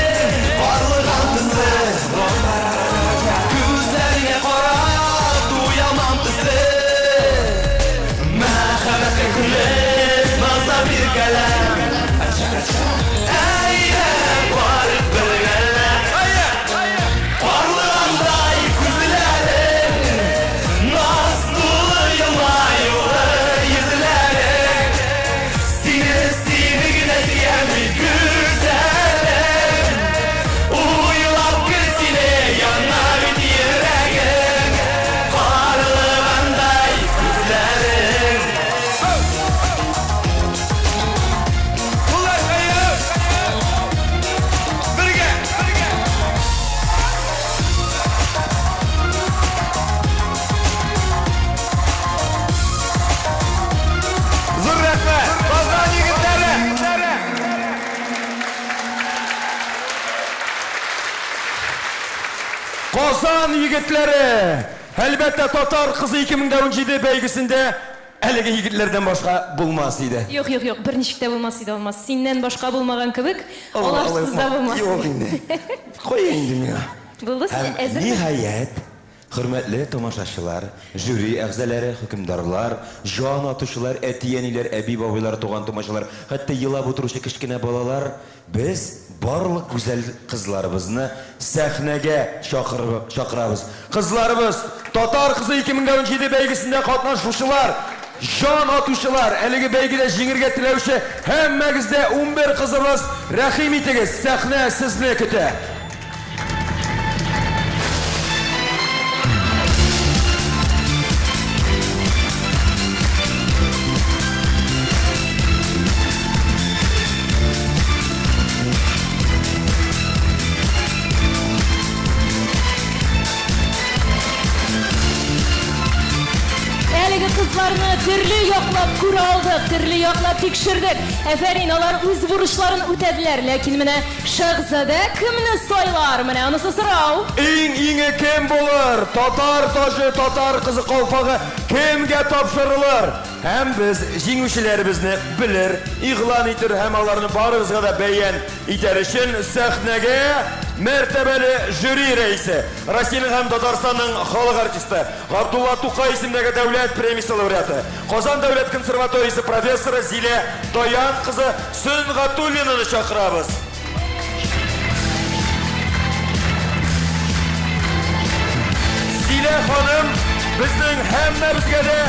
parlağan kızı, gözlerine kara, duyamam kızı. Merhamet ekmek, nazla bir kalem, eylem varıp bir elem. Parlağanday gözlerin, nazlı yılayılı yüzlerin, sine güneşleyen bir güzelim. Uylap gözüne yanar bir yüreğim, parlağanday gözlerin. Bunlar kayıp! Birge! Zor rəhmət! Qazan yigitləri! Казан егетләре! Әлбәттә Татар кызы 2017 бәйгесендә әлеге егетләрдән башка булмас иде. Юк, берничек тә булмас иде, алмас. Синнән башка булмаган кебек, алар сездә булмас. Юк инде. Кой инде миңа. Булды, син әзер. Ниһаять, хөрмәтле тамашачылар, жюри әгъзалары, хөкемдарлар, җан атучылар, әтияниләр, әби бабайлар, туган тумачылар, хәтта елап утыручы кечкенә балалар, без барлык гүзәл кызларыбызны сәхнәгә чакырабыз. Кызларыбыз, Татар кызы 2017 бәйгесендә катнашучылар, җан атучылар, әлеге бәйгедә җиңергә теләүче һәммәгездә 11 кызыбыз, рәхим итегез, сәхнә сезне көтә. кызларны төрле яклап күрә алдык, төрле яклап тикшердек. Әфәрин, алар үз бурычларын үтәделәр, ләкин менә Шәһзадә кемне сайлар? Менә анысы сорау. Иң кем булыр? Татар тажы, татар кызы калфагы кемгә тапшырылыр? Һәм без җиңүчеләребезне белер, игълан итер һәм аларны барыгызга да бәян итәр өчен сәхнәгә мәртәбәле жюри рәисе, Россиянең һәм Татарстанның халык артисты Габдулла Тукай исемендәге дәүләт премиясе лауреаты, Казан дәүләт консерваториясе профессоры Зилә Даян кызы Сөнгатуллинаны чакырабыз. Зилә ханым безнең һәммәбезгә дә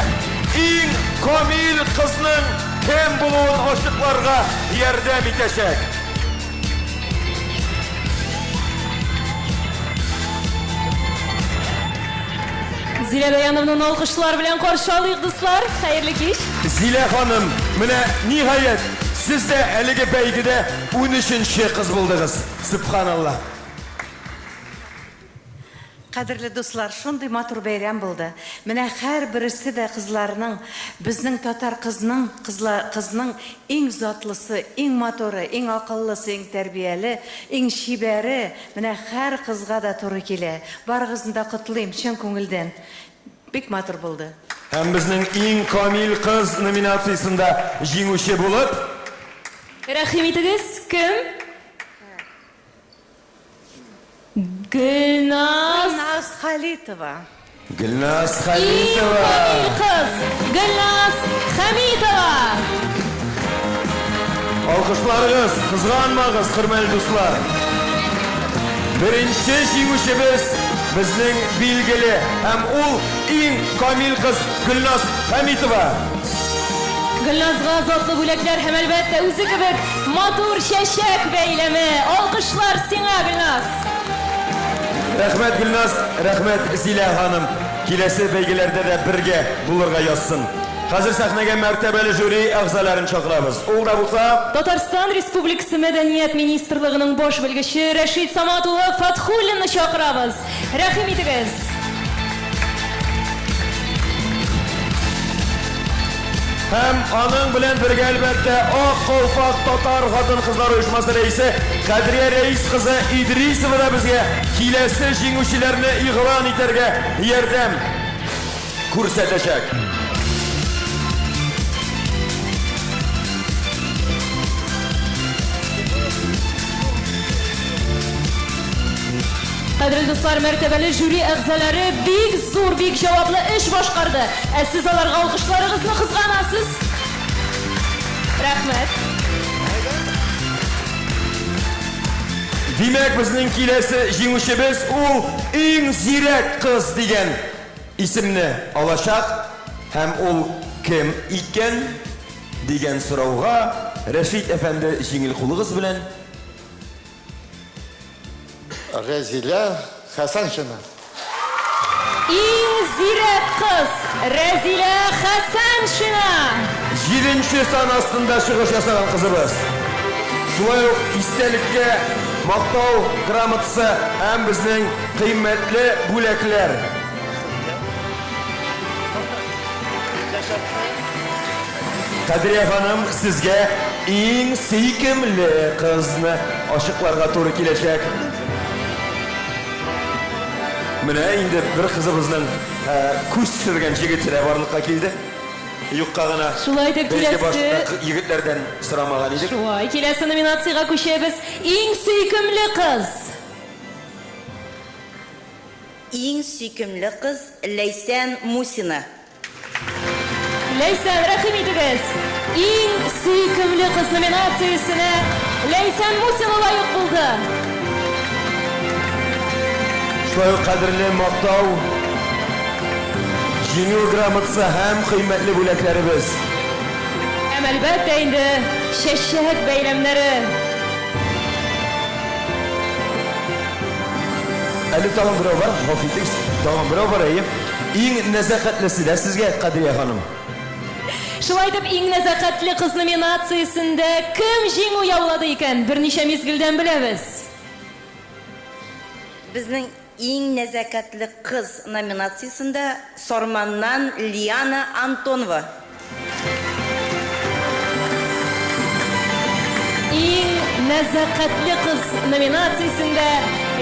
иң камил кызның кем булуын ачыкларга ярдәм итәчәк. Зилә Даяновны алкышлар белән каршы алыйк, дуслар. Хәерле кич. Зилә ханым, менә ниһаять, сез дә әлеге бәйгедә 13-нче кыз булдыгыз. Субханалла. Кадерле дуслар, шундый матур бәйрәм булды. Менә һәр берсе дә кызларның, безнең татар кызның иң затлысы, иң матуры, иң акыллысы, иң тәрбияле, иң шибәре, менә һәр кызга да туры килә. Барыгызны да котлыйм чын күңелдән. Бик матур булды. Һәм безнең иң камил кыз номинациясендә җиңүче булып, Рәхим итегез, кем? Гөлназ Халитова. Гөлназ Иң Халитова. камил кыз Гөлназ Хамитова. Алкышларыгыз, кызганмагыз, хөрмәтле дуслар. Беренче җиңүчебез безнең билгеле һәм ул иң камил кыз Гөлназ Хамитова. Гөлназга затлы бүләкләр һәм әлбәттә үзе кебек матур чәчәк бәйләме. Алкышлар сиңа, Гөлназ. Рәхмәт Гөлназ, рәхмәт Зилә ханым. Киләсе бәйгеләрдә дә бергә булырга язсын. Хәзер сәхнәгә мәртәбәле жюри әгъзаларын чакырабыз. Ул да булса, Татарстан Республикасы Мәдәният министрлыгының баш белгече Рәшит Самат улы Фатхуллинны чакырабыз. Рәхим итегез. һәм аның белән бергә әлбәттә Ак Калфак татар хатын-кызлар оешмасы рәисе Кадрия Рәис кызы Идрисова да безгә киләсе җиңүчеләрне игълан итәргә ярдәм күрсәтәчәк. Кадерле дуслар, мәртәбәле жюри әгъзалары бик зур, бик җаваплы эш башкарды. Ә сез аларга алкышларыгызны кызганасыз. Рәхмәт. Димәк, безнең киләсе җиңүчебез ул иң зирәк кыз дигән исемне алачак һәм ул кем икән дигән сорауга Рәшит әфәнде җиңел кулыгыз белән Рәзилә Хәсәншина. Иң зирәк кыз Рәзилә Хәсәншина. 7-нче сан астында чыгыш ясаган кызыбыз. Шулай ук истәлеккә мактау грамотасы һәм безнең кыйммәтле бүләкләр. Кадрия ханым, сезгә иң сөйкемле кызны ачыкларга туры киләчәк. Менә инде бер кызыбызның күз төшергән җегете барлыкка килде. Юкка гына. Шулай дип киләсе егетләрдән сорамаган идек. Шулай, киләсе номинациягә күчәбез. Иң сөйкемле кыз. Иң сөйкемле кыз Ләйсән Мусина. Ләйсән, рәхим итегез. Иң сөйкемле кыз номинациясенә Ләйсән Мусина лаек булды. Шулай ук кадерле мактау, җиңү грамотасы һәм кыйммәтле бүләкләребез. Һәм әлбәттә инде чәчәк бәйләмнәре. Әле тагын берәү бар, гафу итегез. Тагын берәү бар, иң нәзакәтлесе дә сезгә, Кадрия ханым. Шулай дип иң нәзакәтле кыз номинациясендә кем җиңү яулады икән? Берничә мизгелдән беләбез. Безнең иң нәзәкәтле кыз номинациясында Сорманнан Лиана Антонова. Иң нәзәкәтле кыз номинациясендә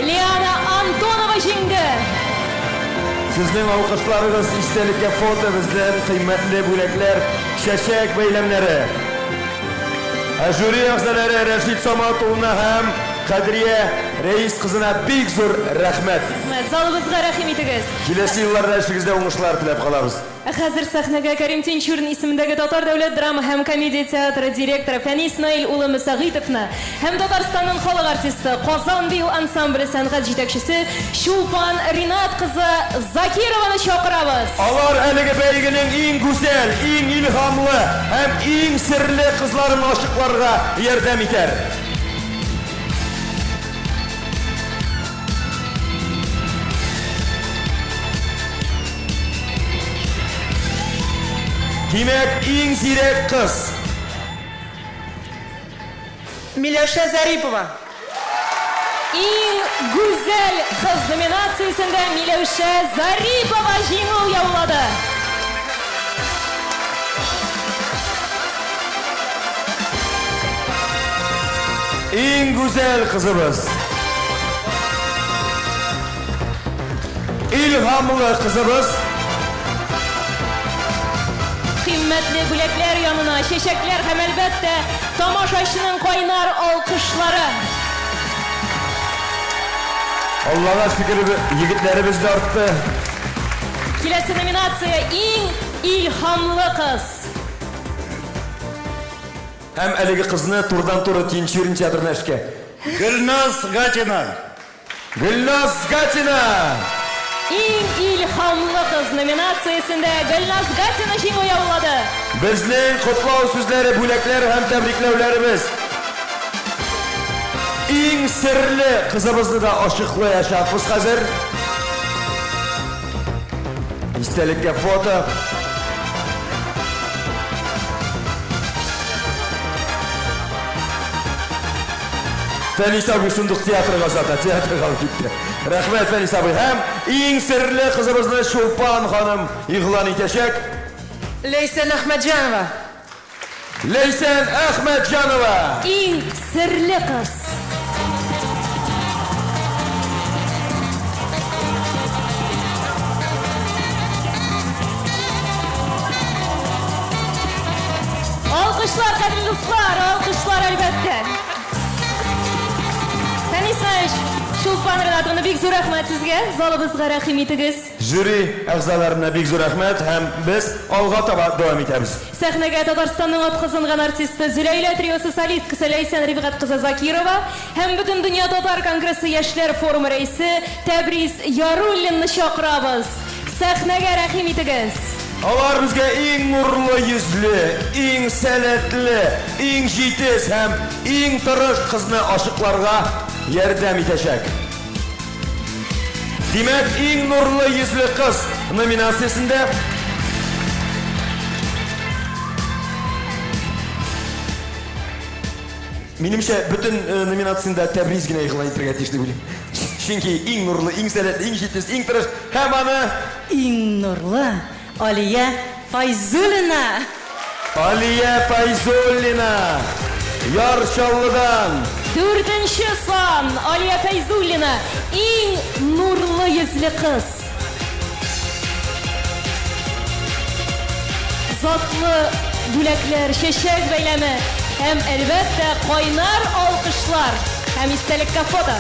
Лиана Антонова җиңде. Сезнең алкышларыгыз истәлеккә фото бездән кыйммәтле бүләкләр, чәчәк бәйләмнәре. Жюри әгъзалары Рәшид Саматуллина һәм Кадрия Рәис кызына бик зур рәхмәт. Залыбызга рәхим итегез. Киләсе елларда эшегездә уңышлар теләп калабыз. Хәзер сәхнәгә Кәрим Тинчурин исемендәге Татар дәүләт драма һәм комедия театры директоры Фәнис Наил улы Мөсәгыйтовны һәм Татарстанның халык артисты, Казан бию ансамбле сәнгать җитәкчесе Шулпан Ринат кызы Закированы чакырабыз. Алар әлеге бәйгенең иң гүзәл, иң илһамлы һәм иң серле кызларын ачыкларга ярдәм итәр. Димәк, иң зирәк кыз. Миләүшә Зарипова. Иң гүзәл кыз номинациясендә Миләүшә Зарипова җиңү яулады. Иң гүзәл кызыбыз. Илһамлы кызыбыз. Кыйммәтле бүләкләр янына чәчәкләр һәм әлбәттә тамашачының кайнар алкышлары. Аллага шөкер, егетләребез дә артты. Киләсе номинация иң илһамлы кыз. Һәм әлеге кызны турдан-туры Тинчурин театрына эшкә. Гөлназ Гатина. Гөлназ Гатина. Иң илһамлы кыз номинациясендә Гөлназ Гатина җиңү яулады. Безнең котлау сүзләре, бүләкләр һәм тәбрикләүләребез. Иң серле кызыбызны да ачыклаячакбыз хәзер. Истәлеккә фото. Фәнис абый шундук театрга зата, театрга китте. Рәхмәт Фәнис абый. Һәм иң серле кызыбызны Шулпан ханым игълан итәчәк. Ләйсән Әхмәтҗанова. Ләйсән Әхмәтҗанова. Иң серле кыз. Алкышлар, кадерле дуслар, алкышлар әлбәттә. Фәнис Шулпан Ринатовна, бик зур рәхмәт сезгә. Залыбызга рәхим итегез. Жюри әгъзаларына бик зур рәхмәт һәм без алга таба дәвам итәбез. Сәхнәгә Татарстанның атказанган артисты Зөләйлә триосы солисткасы Ләйсән Рифгать кызы Закирова һәм бөтен дөнья татар конгрессы яшьләр форумы рәисе Тәбриз Яруллинны чакырабыз. Сәхнәгә рәхим итегез. Алар безгә иң нурлы йөзле, иң сәләтле, иң җитез һәм иң тырыш кызны ачыкларга ярдәм итәчәк. Димәк, иң нурлы йөзле кыз номинациясендә минемчә бөтен номинациясендә Тәбриз генә игълан итәргә тиеш дип уйлыйм. Чөнки иң нурлы, иң сәләтле, иң җитез, иң тырыш һәм аны Иң нурлы Алия Файзуллина. Алия Файзуллина. Ярчаллыдан. 4-нче сан Алия Файзуллина. Иң нурлы йөзле кыз. Затлы бүләкләр, чәчәк бәйләме һәм әлбәттә кайнар алкышлар һәм истәлеккә фото.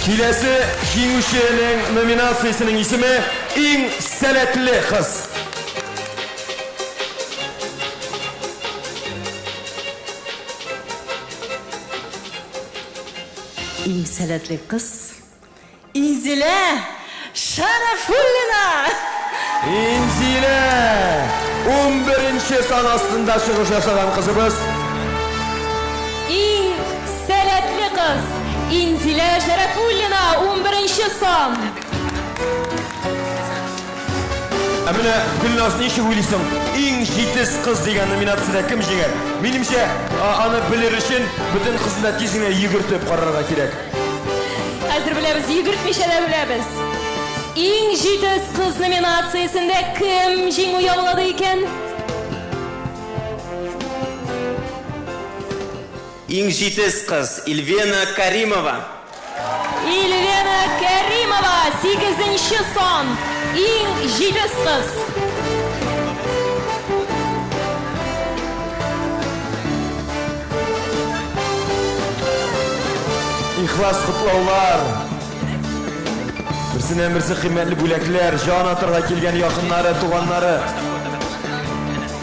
Киләсе җиңүченең номинациясенең исеме иң сәләтле кыз. Иң сәләтле кыз Инзилә Шәрәфуллина. Инзилә 11-нче сан астында чыгыш ясаган кызыбыз. Иң сәләтле кыз Инзилә Шәрәфуллина 11-нче сан. Менә Гөлназ, ничек уйлыйсың? Иң җитез кыз дигән номинациядә кем җиңәр? Минемчә, аны белер өчен бөтен кызны тиз генә йөгертеп карарга кирәк. әзер беләбез, йөгертмичә дә беләбез. Иң җитез кыз номинациясендә кем җиңү яулады икән? Иң җитез кыз Ильвена Каримова. Ильвена Каримова, 8-нче сан. Иң җитез кыз. Ихлас құтлаулар. Берсеннән берсе кыйммәтле бүләкләр, җан атырга килгән якыннары, туганнары.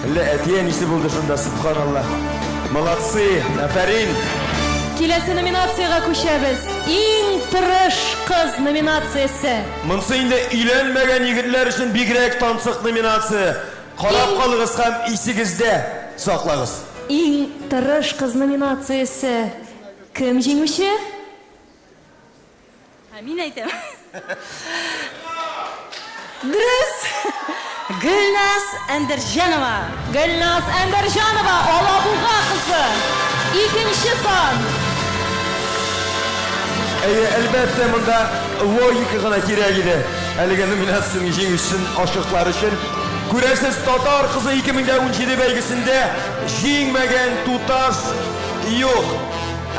Әллә әтия нисе булды шунда, субханаллах. Молодцы, афәрин. Киләсе номинацияга күчәбез. Иң тырыш кыз номинациясе. Монсы инде өйләнмәгән егетләр өчен бигрәк тансык номинация. Карап калыгыз һәм исегездә саклагыз. Иң тырыш кыз номинациясе. Кем җиңүче? Мин әйтәм. Дөрес. Гөлназ Әндәрҗанова. Гөлназ Әндәрҗанова, Алабуга кызы. 2-нче сан. Әлбәттә, монда логика гына кирәк иде. Әлеге номинациянең җиңүчесен ачыклар өчен. Күрәсез, татар кызы 2017 бәйгесендә җиңмәгән туташ юк.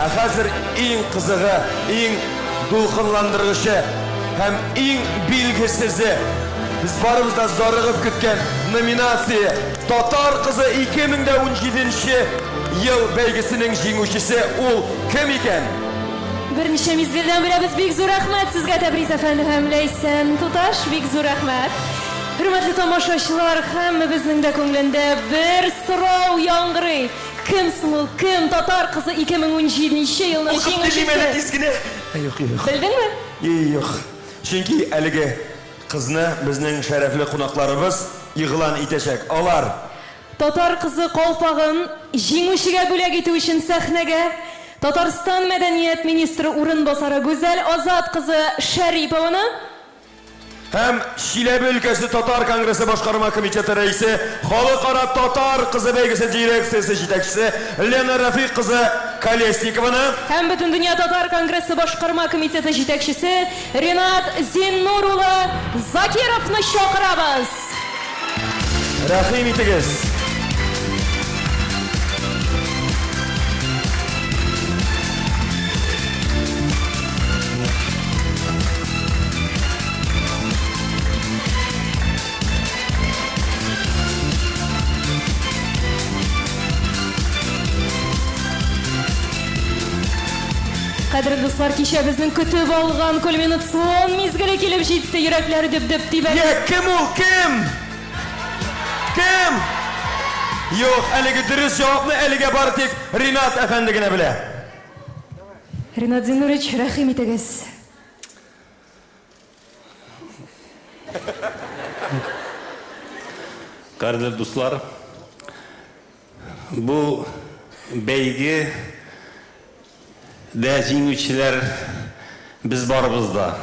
Ә хәзер иң кызыгы, иң дулкынландыргычы һәм иң билгесезе, без барыбыз да зарыгып көткән номинация Татар кызы 2017 ел бәйгесенең җиңүчесе ул кем икән? Берничә мизгелдән беләбез, бик зур рәхмәт сезгә, Тәбриз әфәнде һәм Ләйсән туташ, бик зур рәхмәт. Хөрмәтле тамашачылар, һәммәбезнең дә күңелендә бер сорау яңгырый. Кем соң ул? Кем Татар кызы 2017 елның җиңүчесе? Белдеңме? Юк. Чөнки әлеге кызны безнең шәрәфле кунакларыбыз игълан итәчәк. Алар Татар кызы калфагын җиңүчегә бүләк итү өчен сәхнәгә Татарстан мәдәният министры урынбасары Гүзәл Азат кызы Шәрипованы һәм Чиләбе өлкәсе Татар конгрессы башкарма комитеты рәисе, халыкара Татар кызы бәйгесе дирекциясе җитәкчесе Лена Рафик кызы Колесникованы һәм Бөтен дөнья Татар конгрессы башкарма комитеты җитәкчесе Ренат Зиннур улы Закировны чакырабыз. Рәхим итегез. Кадерле дуслар, кичә безнең көтеп алган кульминацион мизгеле килеп җитте. Йөрәкләре дөп-дөп тибә. Кем ул? Кем? Кем? Юк, әлеге дөрес җавапны әлегә бары тик Ринат әфәнде генә белә. Ренат Зиннурович, рәхим итегез. Кадерле дуслар, бу бәйге дә җиңүчеләр без барыбыз да.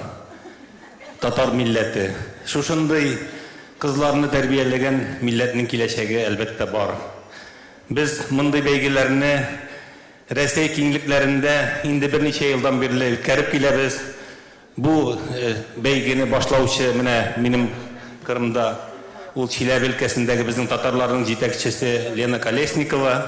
Татар милләте. Шушындый кызларны тәрбияләгән милләтнең киләчәге әлбәттә бар. Без мондый бәйгеләрне Рәсәй киңлекләрендә инде берничә елдан бирле үткәреп киләбез. Бу бәйгене башлаучы менә минем Кырымда ул Чиләбе өлкәсендәге безнең татарларның җитәкчесе Лена Колесникова.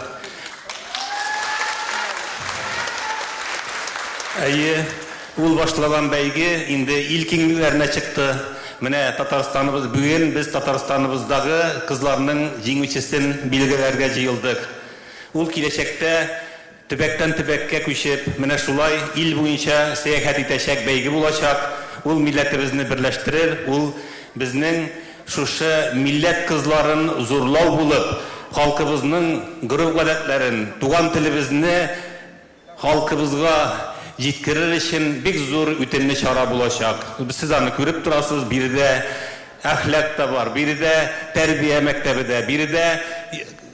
Ул башлаган бәйге инде ил киңлекләренә чыкты. Менә Татарстаныбыз, бүген без Татарстаныбыздагы кызларның җиңүчесен билгеләргә җыелдык. Ул киләчәктә төбәктән төбәккә күчеп, менә шулай ил буенча сәяхәт итәчәк бәйге булачак. Ул милләтебезне берләштерер, ул безнең шушы милләт кызларын зурлау булып, халкыбызның гореф-гадәтләрен, туган телебезне халкыбызга җиткерер өчен бик зур үтемле чара булачак. Сез аны күреп торасыз, биредә әхлак та бар, биредә тәрбия мәктәбе дә, биредә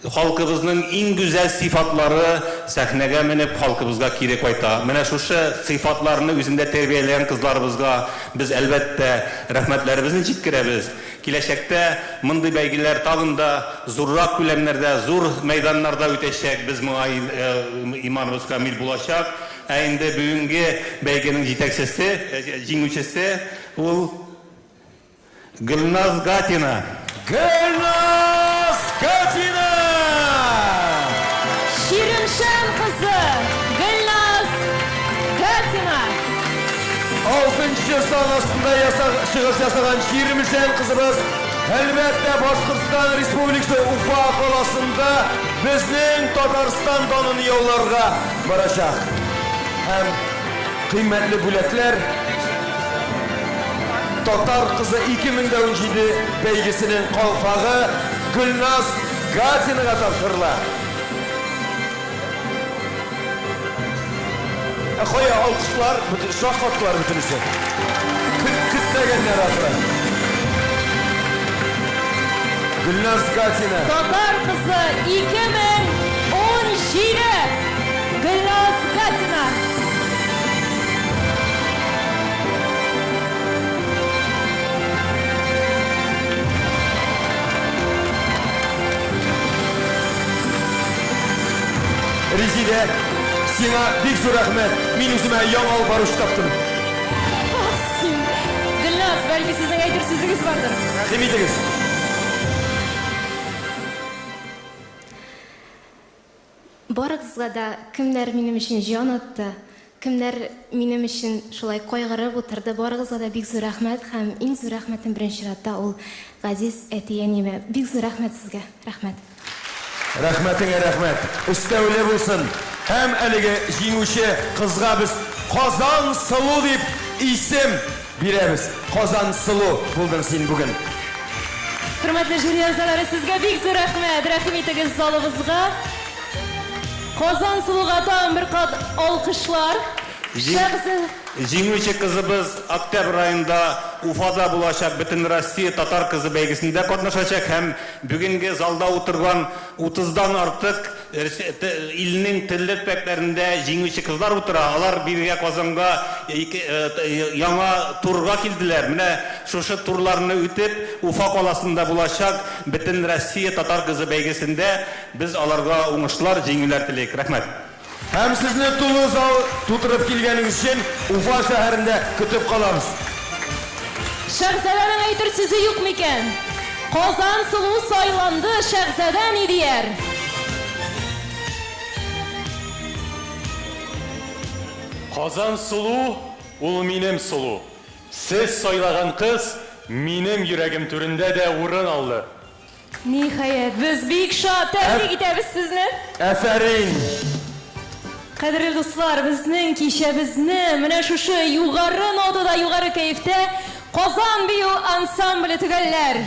халкыбызның иң гүзәл сыйфатлары сәхнәгә менеп халкыбызга кире кайта. Менә шушы сыйфатларны үзендә тәрбияләгән кызларыбызга без әлбәттә рәхмәтләребезне җиткерәбез. Киләчәктә мондый бәйгеләр тагын да зуррак күләмнәрдә, зур мәйданнарда үтәчәк. Без моңа иманыбыз камил булачак. Инде бүгенге бәйгенең җитәкчесе, җиңүчесе ул Гөлназ Гатина. Гөлназ Гатина! Şirimşen kızı Gülnaz Гатина. 6-cı sanasında çıkış yasagan Şirimşen kızımız elbette Başkırtıstan Respublikası Ufa qalasında bizning Tataristan donini yollarga baracak. Hem kıymetli buletler Tatar kızı 2017 belgesinin kalfağı Gülnaz Gatina'ya topşırılar. Koya alkışlar, şahkatlar bütünüsü. Kütlegenler adına. Gülnaz Gatina. Tatar kızı 2017 Gülnaz Gatina. Резиде, сиңа бик зур рәхмәт. Мин үземә яңа барыш таптым. Gülnaz, belki sizin әйтер сүзегез бардыр. Рәхим итегез. Барыгызга да кемнәр минем өчен җан атты, кемнәр минем өчен шулай кайгырып утырды. Барыгызга да бик зур рәхмәт һәм иң зур рәхмәтем беренче чиратта ул Газиз әтиәниме. Бик зур рәхмәт сезгә. Рәхмәт. Рәхмәтеңә рәхмәт. Өстәүле булсын. Һәм әлеге җиңүче кызга без Казан Сылу дип исем бирәбез. Казан Сылу булдың син бүген. Hürmetli jüri a'zolari, sizga bek zo'r rahmat. Rahim etasiz zalımızga. Qozon Suluğ'a tam bir qat alqışlar. Җиңүче кызыбыз октябрь айында Уфада булачак Бөтен Россия татар кызы бәйгесендә катнашачак һәм бүгенге залда утырган 30дан артык илнең телле төбәкләрендә җиңүче кызлар утыра. Алар биргә Казанга яңа турга килделәр. Менә шушы турларны үтеп Уфа каласында булачак Бөтен Россия татар кызы бәйгесендә без аларга уңышлар, җиңүләр теләйек. Рәхмәт. Һәм сезне тулы зал тутырып килгәнегез өчен Уфа шәһәрендә көтеп калабыз. Шәһзадәнең әйтер сүзе юк микән? Казан Сылу сайланды, Шәһзадә ни дияр? Казан Сылу, ул минем Сылу. Сез сайлаган кыз минем йөрәгем түрендә дә урын алды. Ниһаят, без бик шат тәбрик итәбез сезне. Афәрин. Кадерле дуслар, безнең кичәбезне менә шушы югары нотада, югары кәефтә Казан бию ансамбле төгәлләр.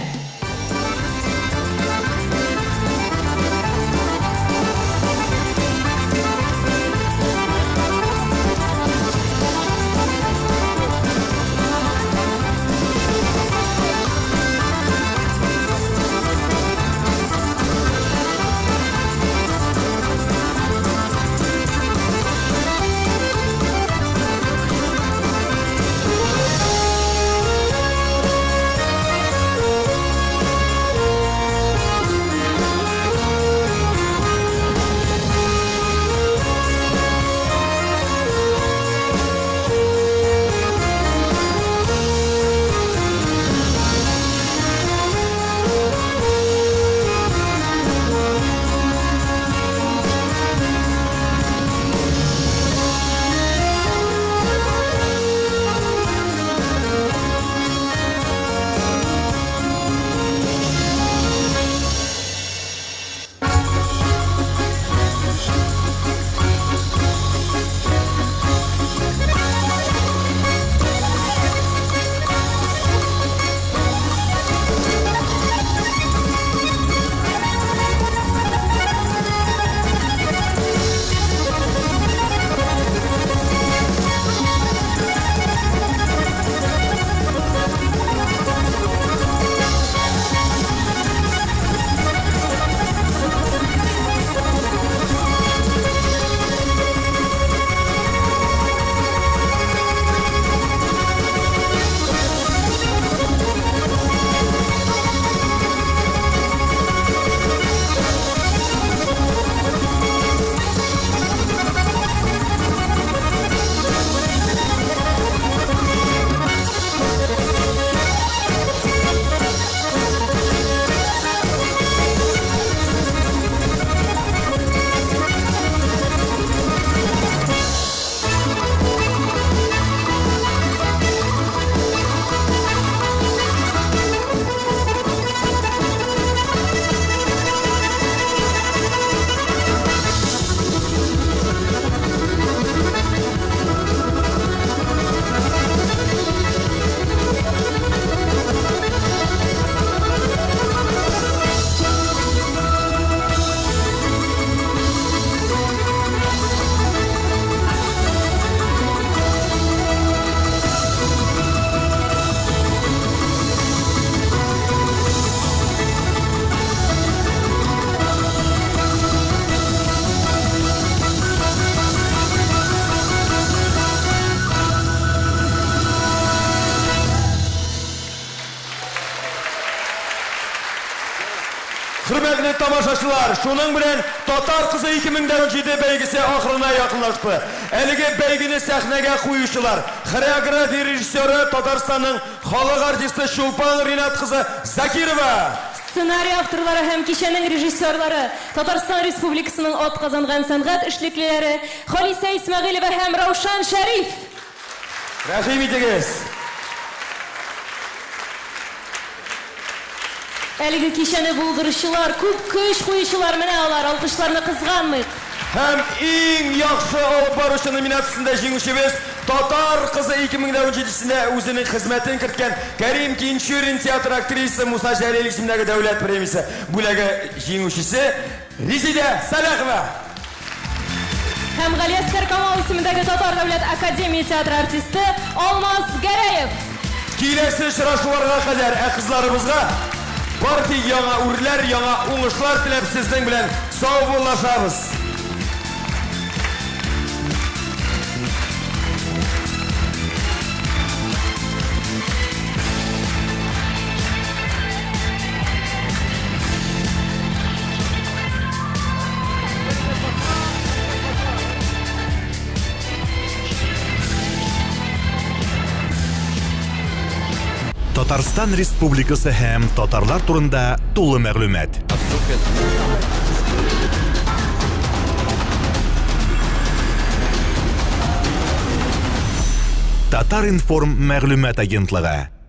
Hürmetli tamaşaçılar, şunun bilen Tatar kızı 2017 beygisi ahırına yakınlaştı. Eligi beygini sahnege koyuşular. Xoreografi rejissörü Tatarstan'ın halk artisti Şulpan Rinat kızı Zakirova. Ssenariy avtorlari hem kişinin rejissörleri, Tatarstan Respublikasının ot kazangan sanat işliklileri, Halisa İsmailova hem Ravshan Sharif. Rahim ediniz. Eligi kişini bulduruşular, küp kış koyuşular mene alar, alkışlarını kızganmayık. Hem en yaxşı alıp barışı nominasyasında jеңүүчүбүз Tatar kızı 2017-sinde özünün hizmetini kırtken Kerim Kinçurin tiyatro aktrisi Musa Jalil isimdagi devlet premisi bulagi jеңүүчүсү Rizide Salakova. Hem Galiaskar Kamal isimdagi Tatar Davlat Akademiya teatr artisti Olmaz Garayev. Kelesi şıraşularga kadar kızlarımızga parti yana urlar, yana uңuшлар tilep sizden bilen sağ bulaşabız. Татарстан Республикасы һәм татарлар турында тулы мәгълүмат. Татар информ мәгълүмат агентлыгы.